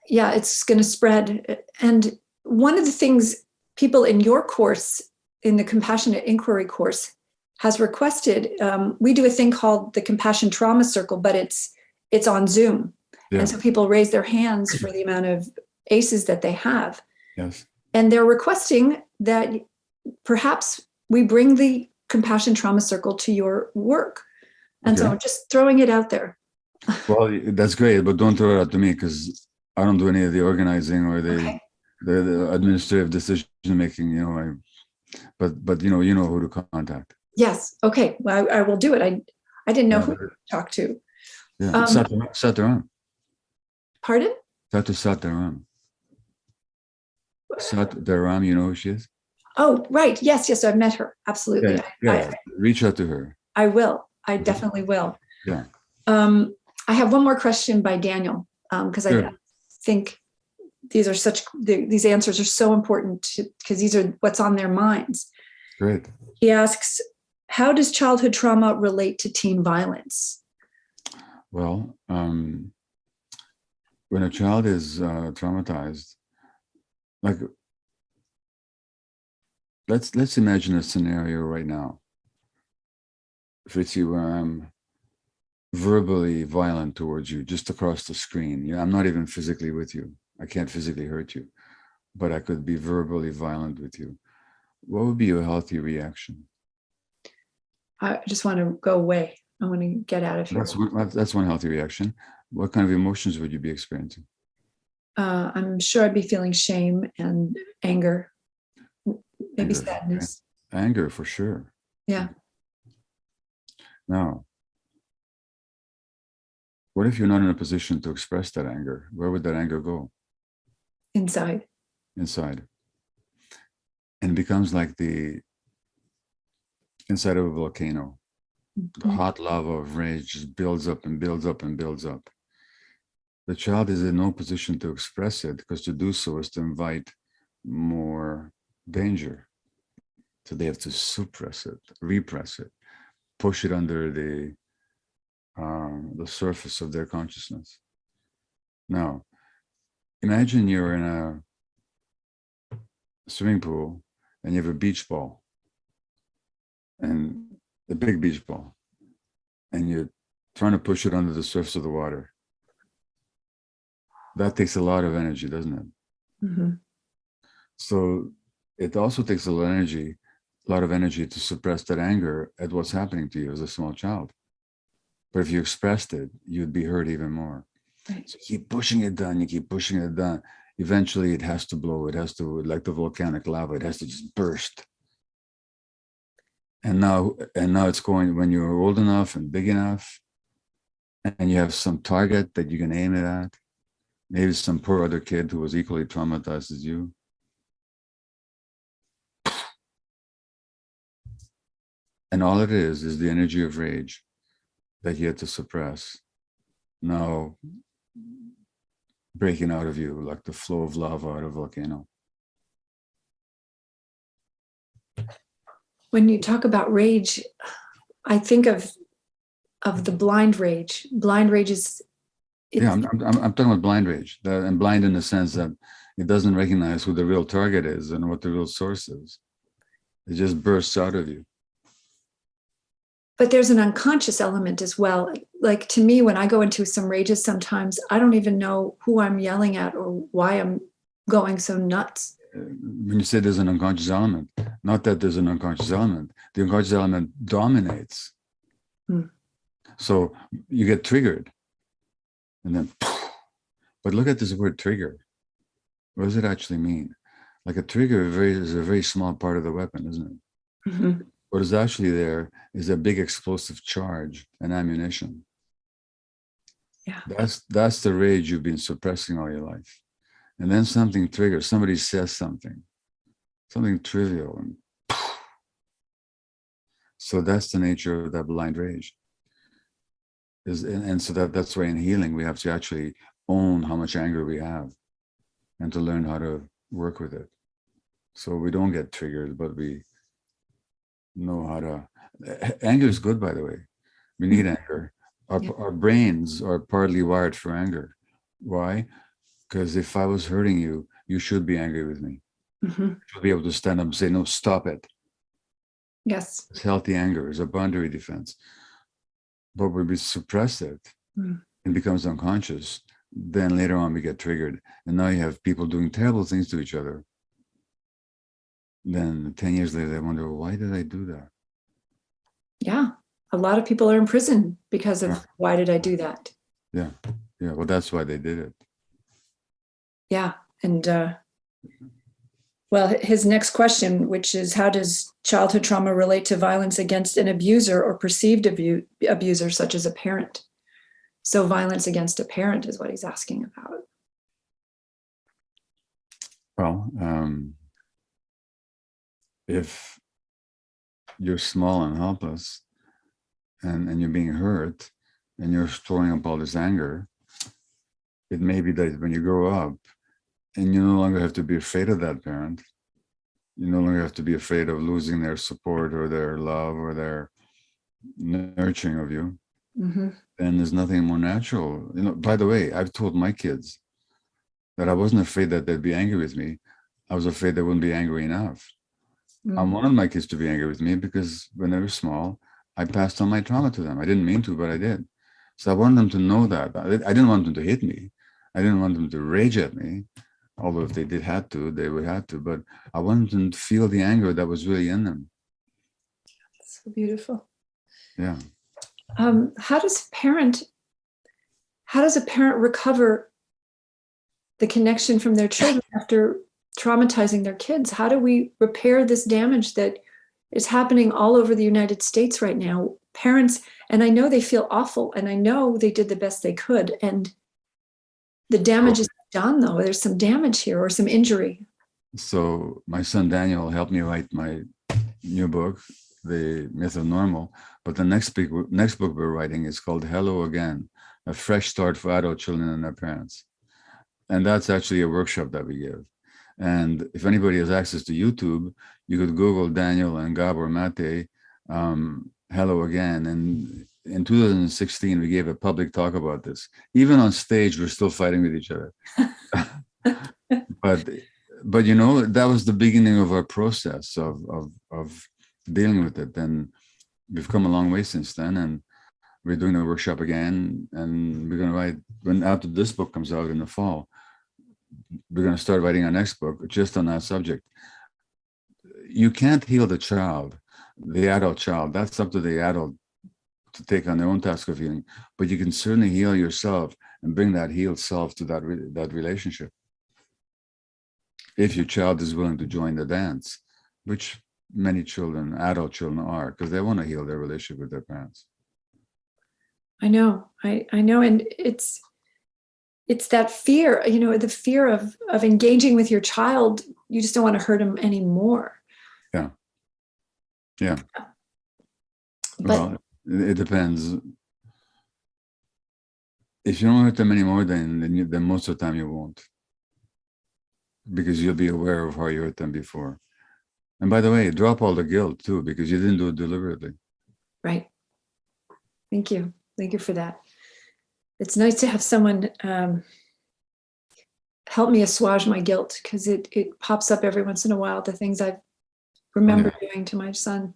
Yeah, it's going to spread. And one of the things people in your course, in the Compassionate Inquiry course, has requested, we do a thing called the Compassion Trauma Circle, but it's on Zoom. Yeah. And so people raise their hands for the amount of ACEs that they have. Yes. And they're requesting that perhaps we bring the Compassion Trauma Circle to your work. And so I'm just throwing it out there. Well, that's great, but don't throw it out to me because I don't do any of the organizing or the administrative decision making. You know, but you know who to contact. Yes. Okay. Well, I will do it. I didn't know who to talk to. Yeah. Sataram. Pardon? Dr. Sataram. Sataram, you know who she is? Oh, right. Yes. I've met her. Absolutely. Yeah. Reach out to her. I will. I definitely will. Yeah. I have one more question by Daniel, because I think these answers are so important because these are what's on their minds. Great. He asks, how does childhood trauma relate to teen violence? Well, when a child is traumatized, like let's imagine a scenario right now, Fritzy, where I'm verbally violent towards you just across the screen. Yeah, I'm not even physically with you. I can't physically hurt you, but I could be verbally violent with you. What would be a healthy reaction? I just want to go away. I want to get out of here. That's one healthy reaction. What kind of emotions would you be experiencing? I'm sure I'd be feeling shame and anger, maybe sadness. Anger, for sure. Yeah. Now, what if you're not in a position to express that anger? Where would that anger go? Inside. Inside. And it becomes like the inside of a volcano. The hot lava of rage just builds up and builds up and builds up. The child is in no position to express it because to do so is to invite more danger. So they have to suppress it, repress it, push it under the surface of their consciousness. Now, imagine you're in a swimming pool and you have a beach ball, and a big beach ball, and you're trying to push it under the surface of the water. That takes a lot of energy, doesn't it? Mm-hmm. So it also takes a lot of energy to suppress that anger at what's happening to you as a small child. But if you expressed it, you'd be hurt even more. Right. So you keep pushing it down, you keep pushing it down. Eventually it has to blow, it has to, like the volcanic lava, it has to just burst. And now it's going, when you're old enough and big enough, and you have some target that you can aim it at, maybe some poor other kid who was equally traumatized as you. And all it is the energy of rage that you had to suppress, now breaking out of you like the flow of lava out of a volcano. When you talk about rage, I think of the blind rage. Blind rage is... I'm talking about blind rage, and blind in the sense that it doesn't recognize who the real target is and what the real source is. It just bursts out of you. But there's an unconscious element as well. Like to me, when I go into some rages sometimes, I don't even know who I'm yelling at or why I'm going so nuts. When you say there's an unconscious element, not that there's an unconscious element, the unconscious element dominates. So you get triggered and then, but look at this word trigger. What does it actually mean? Like a trigger is a very small part of the weapon, isn't it? Mm-hmm. What is actually there is a big explosive charge and ammunition. Yeah. That's the rage you've been suppressing all your life. And then something triggers, somebody says something trivial. And so that's the nature of that blind rage. And so that's why in healing, we have to actually own how much anger we have and to learn how to work with it. So we don't get triggered, but we know how to. Anger is good, by the way. We need anger. Our brains are partly wired for anger. Why? Because if I was hurting you, you should be angry with me. Mm-hmm. You should be able to stand up and say, no, stop it. Yes. It's healthy anger, it's a boundary defense. But when we suppress it and becomes unconscious, then later on we get triggered. And now you have people doing terrible things to each other. Then 10 years later, they wonder, why did I do that? Yeah. A lot of people are in prison because of why did I do that? Yeah. Yeah. Well, that's why they did it. Yeah. And well, his next question, which is, how does childhood trauma relate to violence against an abuser or perceived abuser, such as a parent? So violence against a parent is what he's asking about. Well, if you're small and helpless and you're being hurt and you're storing up all this anger, it may be that when you grow up and you no longer have to be afraid of that parent, you no longer have to be afraid of losing their support or their love or their nurturing of you, then there's nothing more natural. You know, by the way, I've told my kids that I wasn't afraid that they'd be angry with me. I was afraid they wouldn't be angry enough. I wanted my kids to be angry with me because when they were small, I passed on my trauma to them. I didn't mean to, but I did. So I wanted them to know that. I didn't want them to hit me. I didn't want them to rage at me. Although if they did have to, they would have to. But I wanted them to feel the anger that was really in them. So beautiful. Yeah. How does a parent recover the connection from their children after traumatizing their kids? How do we repair this damage that is happening all over the United States right now? Parents, and I know they feel awful, and I know they did the best they could, and the damage is done, though. There's some damage here or some injury. So my son Daniel helped me write my new book, The Myth of Normal. But the next book we're writing is called Hello Again, a fresh start for adult children and their parents. And that's actually a workshop that we give. And if anybody has access to YouTube, you could Google Daniel and Gabor Maté, Hello Again. And in 2016, we gave a public talk about this. Even on stage, we're still fighting with each other. But you know, that was the beginning of our process of dealing with it. And we've come a long way since then. And we're doing the workshop again. And we're going to write, when after this book comes out in the fall, we're going to start writing our next book just on that subject. You can't heal the child, the adult child. That's up to the adult to take on their own task of healing. But you can certainly heal yourself and bring that healed self to that relationship. If your child is willing to join the dance, which many children, adult children are, because they want to heal their relationship with their parents. I know. I know. And it's that fear, you know, the fear of engaging with your child. You just don't want to hurt him anymore. Yeah. Yeah. But well, it depends. If you don't hurt them anymore, then most of the time you won't. Because you'll be aware of how you hurt them before. And by the way, drop all the guilt too, because you didn't do it deliberately. Right. Thank you. Thank you for that. It's nice to have someone help me assuage my guilt, because it pops up every once in a while, the things I remember doing to my son.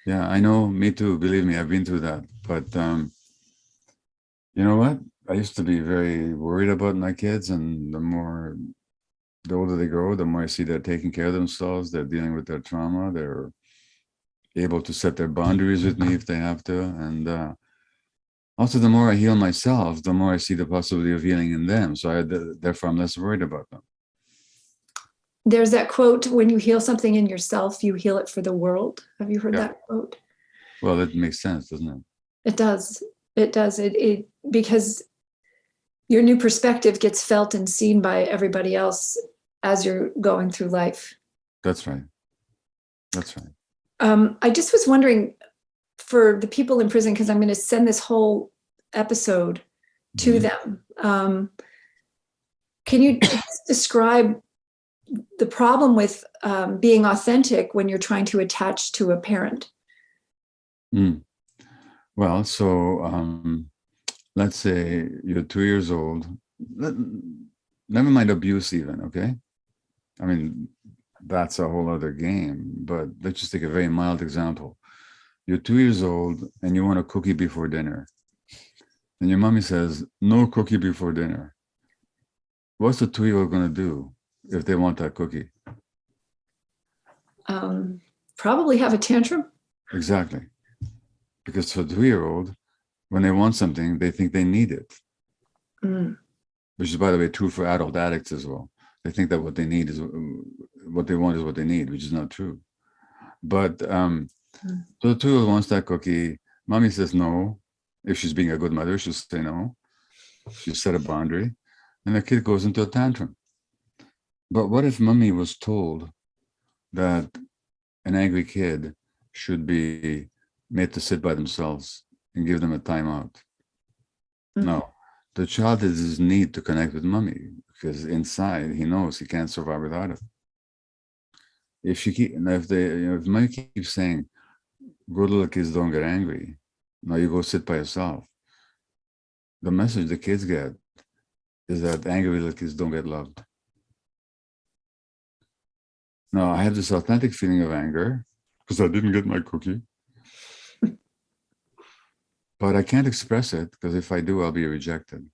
Yeah, I know. Me too. Believe me, I've been through that. But you know what? I used to be very worried about my kids, and the older they grow, the more I see they're taking care of themselves. They're dealing with their trauma. They're able to set their boundaries with me if they have to. And also, the more I heal myself, the more I see the possibility of healing in them. So therefore, I'm less worried about them. There's that quote, when you heal something in yourself, you heal it for the world. Have you heard Yeah. that quote? Well, that makes sense, doesn't it? It does. It does. It because your new perspective gets felt and seen by everybody else as you're going through life. That's right. That's right. I just was wondering, for the people in prison, because I'm going to send this whole episode to Mhm. them. Can you describe the problem with being authentic when you're trying to attach to a parent? Mm. Well, so let's say you're 2 years old. Never mind abuse, even. Okay. I mean, that's a whole other game. But let's just take a very mild example. You're 2 years old and you want a cookie before dinner. And your mommy says, no cookie before dinner. What's the 2-year-old going to do if they want that cookie? Probably have a tantrum. Exactly. Because for a 2-year-old, when they want something, they think they need it. Mm. Which is, by the way, true for adult addicts as well. They think that what they need is what they want is what they need, which is not true. But so the 2-year-old wants that cookie. Mommy says no. If she's being a good mother, she'll say no. She'll set a boundary, and the kid goes into a tantrum. But what if mommy was told that an angry kid should be made to sit by themselves and give them a timeout? Mm. No, the child has this need to connect with mommy because inside he knows he can't survive without it. If mommy keeps saying, "Good little kids don't get angry," now you go sit by yourself. The message the kids get is that angry little kids don't get loved. Now I have this authentic feeling of anger because I didn't get my cookie, but I can't express it because if I do, I'll be rejected.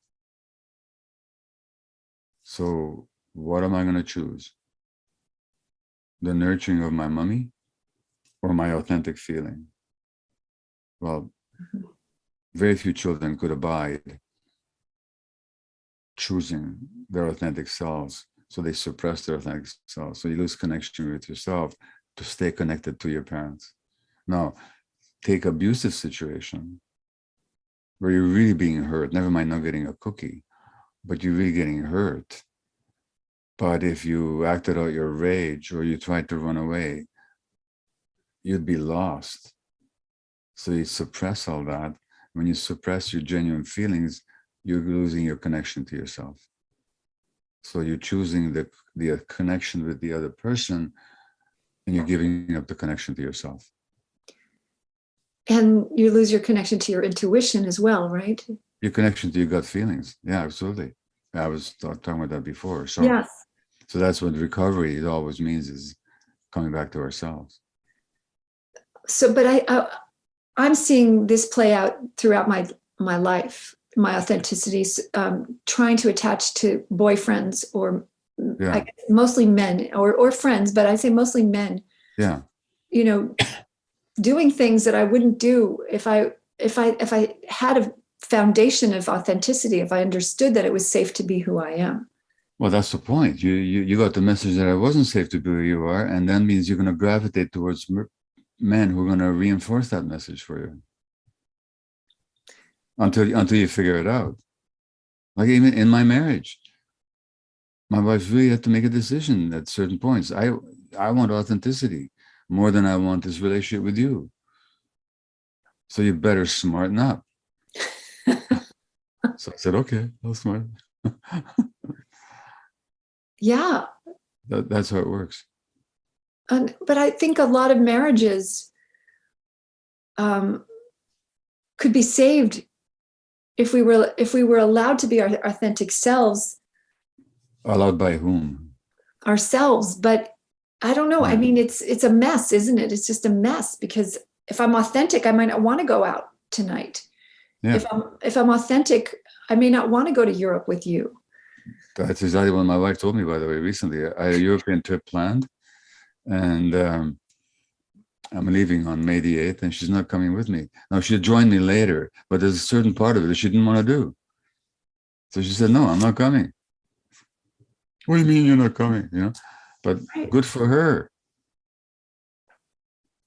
So what am I going to choose? The nurturing of my mommy or my authentic feeling? Well, very few children could abide choosing their authentic selves. So they suppress their authentic selves. So you lose connection with yourself to stay connected to your parents. Now, take abusive situation where you're really being hurt, never mind not getting a cookie, but you're really getting hurt. But if you acted out your rage or you tried to run away, you'd be lost. So you suppress all that. When you suppress your genuine feelings, you're losing your connection to yourself. So you're choosing the connection with the other person and you're giving up the connection to yourself. And you lose your connection to your intuition as well, right? Your connection to your gut feelings. Yeah, absolutely. I was talking about that before. So, Yes. so that's what recovery it always means, is coming back to ourselves. So, but I'm seeing this play out throughout my life, my authenticities, trying to attach to boyfriends or Yeah. I guess mostly men or friends, but I say mostly men. Yeah. You know, doing things that I wouldn't do if I had a foundation of authenticity, if I understood that it was safe to be who I am. Well, that's the point. You got the message that it wasn't safe to be who you are, and that means you're going to gravitate towards men who are going to reinforce that message for you until you figure it out. Like even in my marriage, my wife really had to make a decision at certain points. I want authenticity more than I want this relationship with you. So you better smarten up. So I said, okay, I'll smarten. Yeah. That's how it works. But I think a lot of marriages could be saved if we were allowed to be our authentic selves. Allowed by whom? Ourselves. But I don't know. I mean, it's a mess, isn't it? It's just a mess because if I'm authentic, I might not want to go out tonight. Yeah. If I'm authentic, I may not want to go to Europe with you. That's exactly what my wife told me, by the way, recently. I had a European trip planned, and I'm leaving on May the 8th, and she's not coming with me. Now, she'll join me later, but there's a certain part of it that she didn't want to do. So she said, no, I'm not coming. What do you mean you're not coming? You know, but Right. good for her.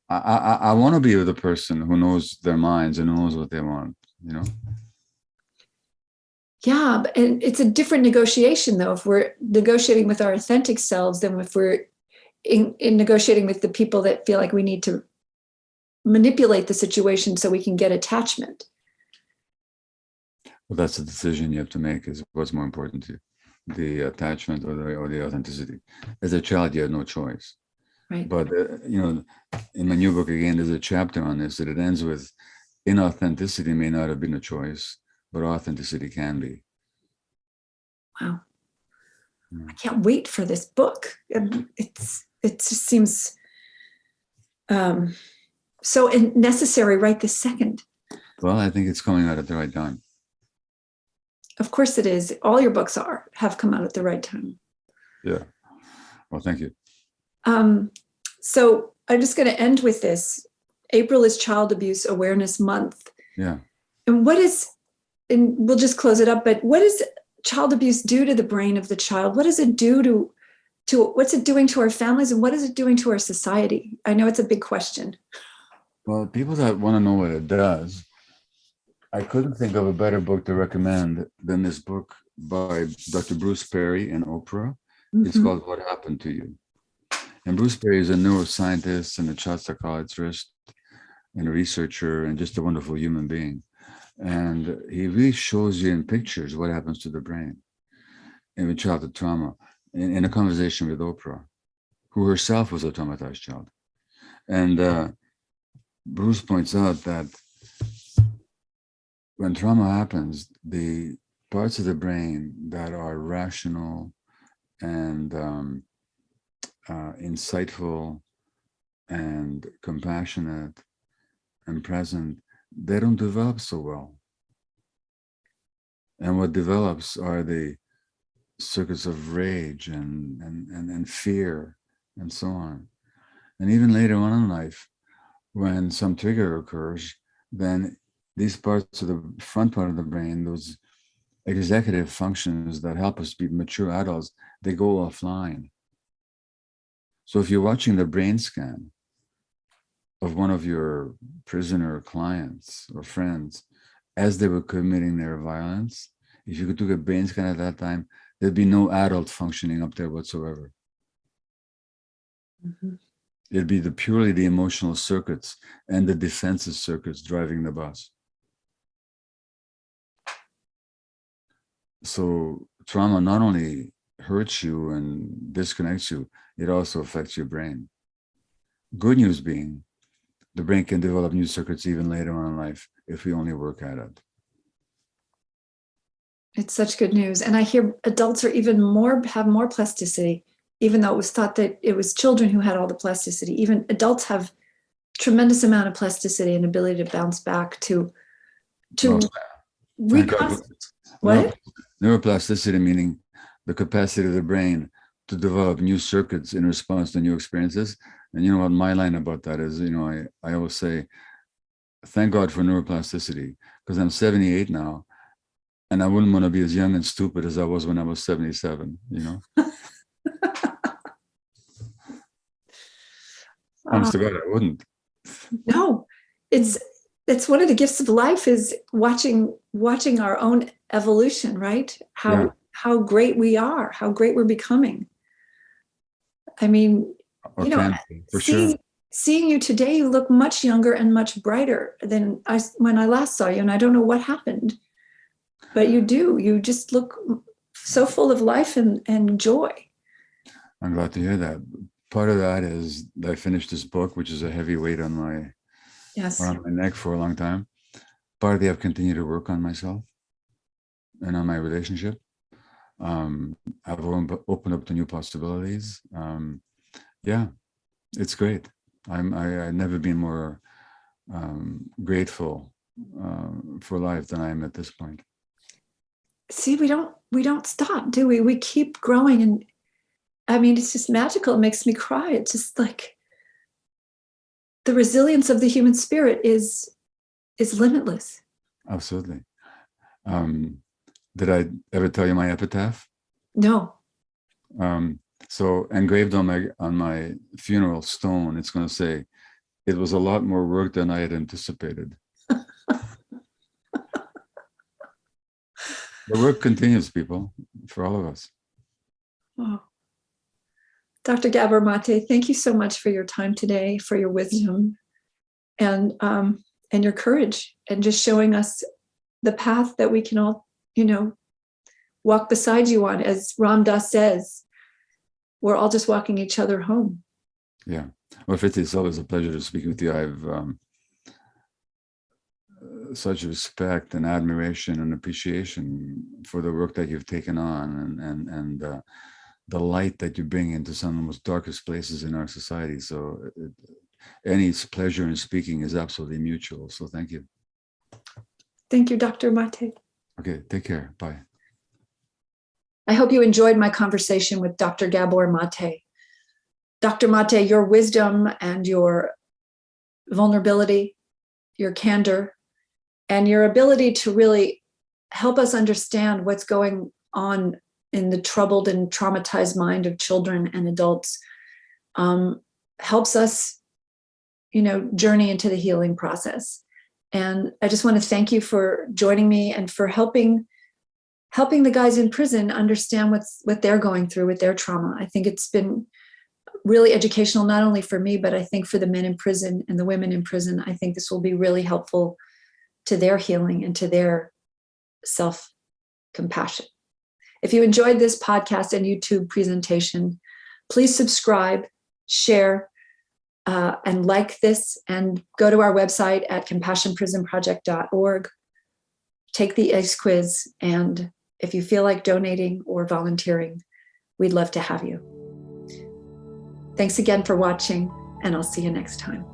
I want to be with a person who knows their minds and knows what they want, you know? Yeah, and it's a different negotiation, though, if we're negotiating with our authentic selves than if we're in negotiating with the people that feel like we need to manipulate the situation so we can get attachment. Well, that's the decision you have to make, is what's more important to you, the attachment or the authenticity. As a child, you had no choice. Right. But, you know, in my new book, again, there's a chapter on this that it ends with, inauthenticity may not have been a choice, but authenticity can be. Wow. I can't wait for this book. It just seems so necessary right this second. Well, I think it's coming out at the right time. Of course it is. All your books have come out at the right time. Yeah. Well, thank you. So I'm just going to end with this. April is Child Abuse Awareness Month. Yeah. And and we'll just close it up, but what does child abuse do to the brain of the child? What does it do to what's it doing to our families, and what is it doing to our society? I know it's a big question. Well, people that want to know what it does, I couldn't think of a better book to recommend than this book by Dr. Bruce Perry and Oprah. Mm-hmm. It's called What Happened to You. And Bruce Perry is a neuroscientist and a child psychiatrist and a researcher and just a wonderful human being. And he really shows you in pictures what happens to the brain in childhood trauma in a conversation with Oprah, who herself was a traumatized child. And Bruce points out that when trauma happens, the parts of the brain that are rational and insightful and compassionate and present, they don't develop so well. And what develops are the circuits of rage and fear and so on. And even later on in life, when some trigger occurs, then these parts of the front part of the brain, those executive functions that help us be mature adults, they go offline. So if you're watching the brain scan of one of your prisoner clients or friends as they were committing their violence, if you could do a brain scan at that time, there'd be no adult functioning up there whatsoever. Mm-hmm. It'd be purely the emotional circuits and the defensive circuits driving the bus. So trauma not only hurts you and disconnects you, it also affects your brain. Good news being, the brain can develop new circuits even later on in life if we only work at it. It's such good news. And I hear adults are have more plasticity, even though it was thought that it was children who had all the plasticity. Even adults have tremendous amount of plasticity and ability to bounce back to what? Neuroplasticity, meaning the capacity of the brain to develop new circuits in response to new experiences. And you know what my line about that is, I always say, thank God for neuroplasticity, because I'm 78 now, and I wouldn't want to be as young and stupid as I was when I was 77, Honest to God, I wouldn't. No, it's one of the gifts of life is watching our own evolution, right? How great we are, how great we're becoming. I mean, seeing you today, you look much younger and much brighter than when I last saw you, and I don't know what happened, but you do. You just look so full of life and joy. I'm glad to hear that. Part of that is that I finished this book, which is a heavy weight on my neck for a long time. Partly I've continued to work on myself and on my relationship. I've opened up to new possibilities. Yeah, it's great. I've never been more grateful for life than I am at this point. See, we don't stop, do we? We keep growing, and I mean, it's just magical. It makes me cry. It's just like the resilience of the human spirit is limitless. Absolutely. Did I ever tell you my epitaph? No. So engraved on my funeral stone, it's going to say, "It was a lot more work than I had anticipated." The work continues, people, for all of us. Oh. Dr. Gabor Maté, thank you so much for your time today, for your wisdom, and your courage, and just showing us the path that we can all, walk beside you on. As Ram Dass says, we're all just walking each other home. Yeah. Well, Fritzi, it's always a pleasure to speak with you. I've such respect and admiration and appreciation for the work that you've taken on, and the light that you bring into some of the most darkest places in our society. So any pleasure in speaking is absolutely mutual. So thank you. Thank you, Dr. Maté. Okay, take care. Bye. I hope you enjoyed my conversation with Dr. Gabor Maté. Dr. Maté, your wisdom and your vulnerability, your candor, and your ability to really help us understand what's going on in the troubled and traumatized mind of children and adults helps us, journey into the healing process. And I just want to thank you for joining me and for helping the guys in prison understand what they're going through with their trauma. I think it's been really educational, not only for me, but I think for the men in prison and the women in prison. I think this will be really helpful to their healing and to their self-compassion. If you enjoyed this podcast and YouTube presentation, please subscribe, share, and like this, and go to our website at compassionprisonproject.org. Take the ACE quiz, and if you feel like donating or volunteering, we'd love to have you. Thanks again for watching, and I'll see you next time.